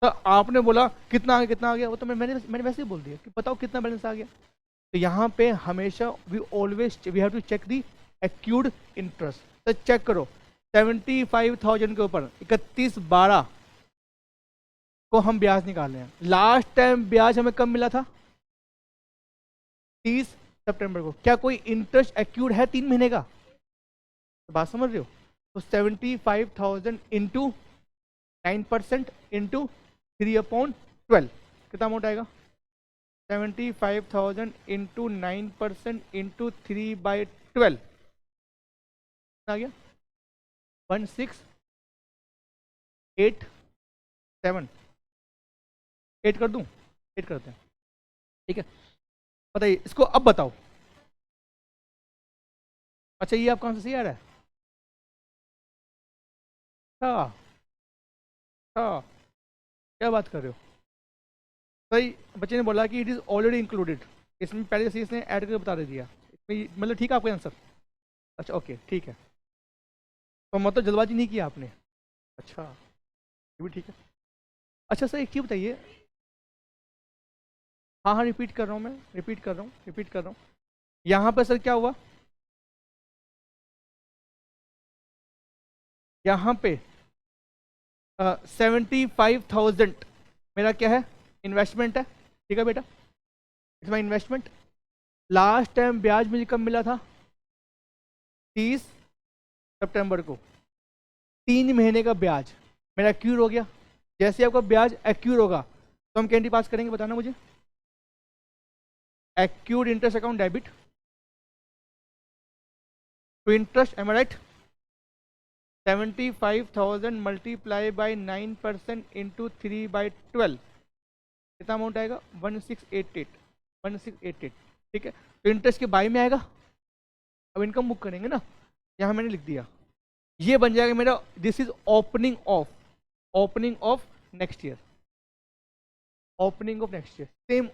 तो आपने बोला कितना आ गया कितना आ गया, वो तो मैंने वैसे ही बोल दिया कि बताओ कितना बैलेंस आ गया। तो यहाँ पे हमेशा we have to check the accrued interest. तो चेक करो 75,000 के ऊपर 31/12 को हम ब्याज निकाल रहे हैं। लास्ट टाइम ब्याज हमें कब मिला था? 30 सितंबर को। क्या कोई इंटरेस्ट एक्यूड है 3 महीने का? तो बात समझ रहे हो? तो 75,000 इंटू 9% इंटू 3/12 कितना अमाउंट आएगा? 75,000 इंटू 9% इंटू 3/12 आ गया 1687। 8 कर दूं? 8 करते हैं, ठीक है। बताइए इसको अब बताओ। अच्छा ये आपका आंसर सही आ रहा है? हाँ हाँ, क्या बात कर रहे हो? सही, बच्चे ने बोला कि इट इज ऑलरेडी इंक्लूडेड। इसमें पहले से इसने ऐड करके बता दे दिया इसमें, मतलब ठीक है आपका आंसर? अच्छा ओके ठीक है, तो मतलब जल्दबाजी नहीं किया आपने। अच्छा ये भी ठीक है। अच्छा सर एक चीज़ बताइए। हाँ हाँ रिपीट कर रहा हूँ, मैं रिपीट कर रहा हूँ। यहाँ पर सर क्या हुआ? यहाँ पे 75,000 मेरा क्या है? इन्वेस्टमेंट है, ठीक है बेटा, it's my investment. Last time ब्याज मुझे कब मिला था? 30 सितंबर को। 3 महीने का ब्याज मेरा एक्यूर हो गया। जैसे आपका ब्याज एक्यूर होगा तो हम कैंडी पास करेंगे, बताना मुझे। Accrued interest account debit to interest, am I right? 75,000 multiply by 9% into 3/12 कितना अमाउंट आएगा? 1688। ठीक है, तो इंटरेस्ट के बाई में आएगा। अब इनकम बुक करेंगे ना, यहाँ मैंने लिख दिया, ये बन जाएगा मेरा, this is opening of next year. Opening of next year same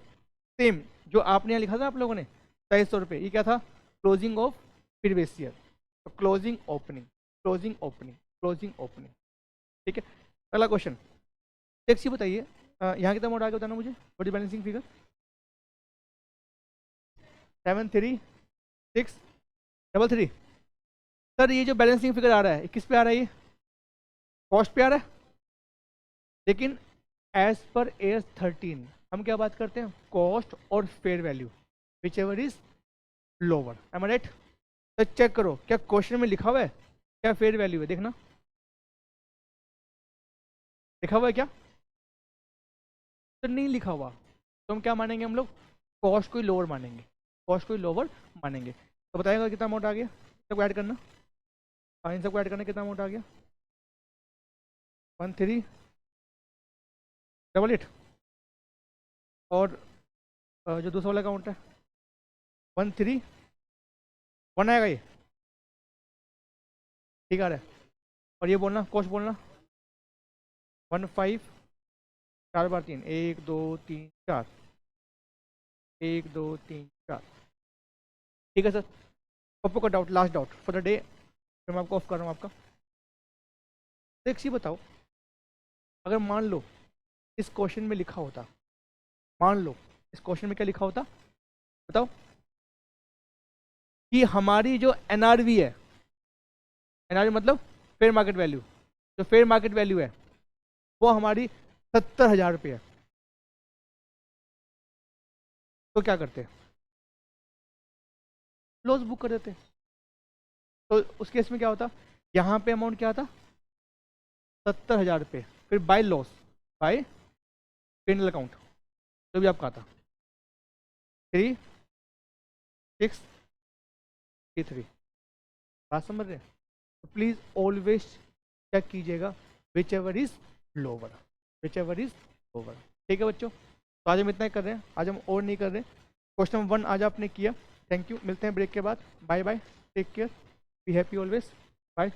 same जो आपने यहाँ लिखा था आप लोगों ने 2300 रुपये, ये क्या था? Closing of previous year. तो closing opening, closing opening, closing opening. ठीक है, अगला क्वेश्चन। एक चीज बताइए, यहाँ कितना अमाउंट आ गया बताना मुझे, what is balancing figure? 736333। Sir ये जो बैलेंसिंग फिगर आ रहा है किस पे आ रहा है? ये कॉस्ट पे आ रहा है, लेकिन एज पर एयर 13 हम क्या बात करते हैं? कॉस्ट और fair value, whichever is lower, am I right? तो चेक करो क्या क्वेश्चन में लिखा हुआ है क्या फेयर वैल्यू है, देखना लिखा हुआ है क्या? तो नहीं लिखा हुआ तो हम क्या मानेंगे? हम लोग कॉस्ट को ही लोअर मानेंगे, कॉस्ट को ही लोअर मानेंगे। तो बताएगा कितना अमाउंट आ गया? सबको ऐड करना, हाँ इन सबको ऐड करना, कितना अमाउंट आ गया? 1388। और जो दूसरा वाला अकाउंट है 131 आएगा, ये ठीक आ रहा है। और ये बोलना कॉस्ट बोलना 15 4 बार 3, 1 2 3 4, 1 2 3 4। ठीक है सर, पप्पू का doubt, last doubt for the day, फिर मैं आपको ऑफ कर रहा हूँ आपका। तो एक चीज़ बताओ, अगर मान लो इस क्वेश्चन में लिखा होता, मान लो इस क्वेश्चन में क्या लिखा होता बताओ, कि हमारी जो एनआरवी है, एनआरवी मतलब फेयर मार्केट वैल्यू, जो फेयर मार्केट वैल्यू है वो हमारी 70,000 रुपये है, तो क्या करते? लॉस बुक कर देते। तो उस केस में क्या होता? यहाँ पे अमाउंट क्या था? 70,000 रुपये, फिर by loss, by PNL account, जो भी आपका आता 3633। बात समझ रहे हैं? तो प्लीज ऑलवेज चेक कीजिएगा which ever is lower, which ever is lower. ठीक है बच्चों? तो आज हम इतना ही कर रहे हैं, आज हम और नहीं कर रहे। क्वेश्चन नंबर 1 आज आपने किया। थैंक यू, मिलते हैं ब्रेक के बाद। Bye bye, take care, be happy always, bye.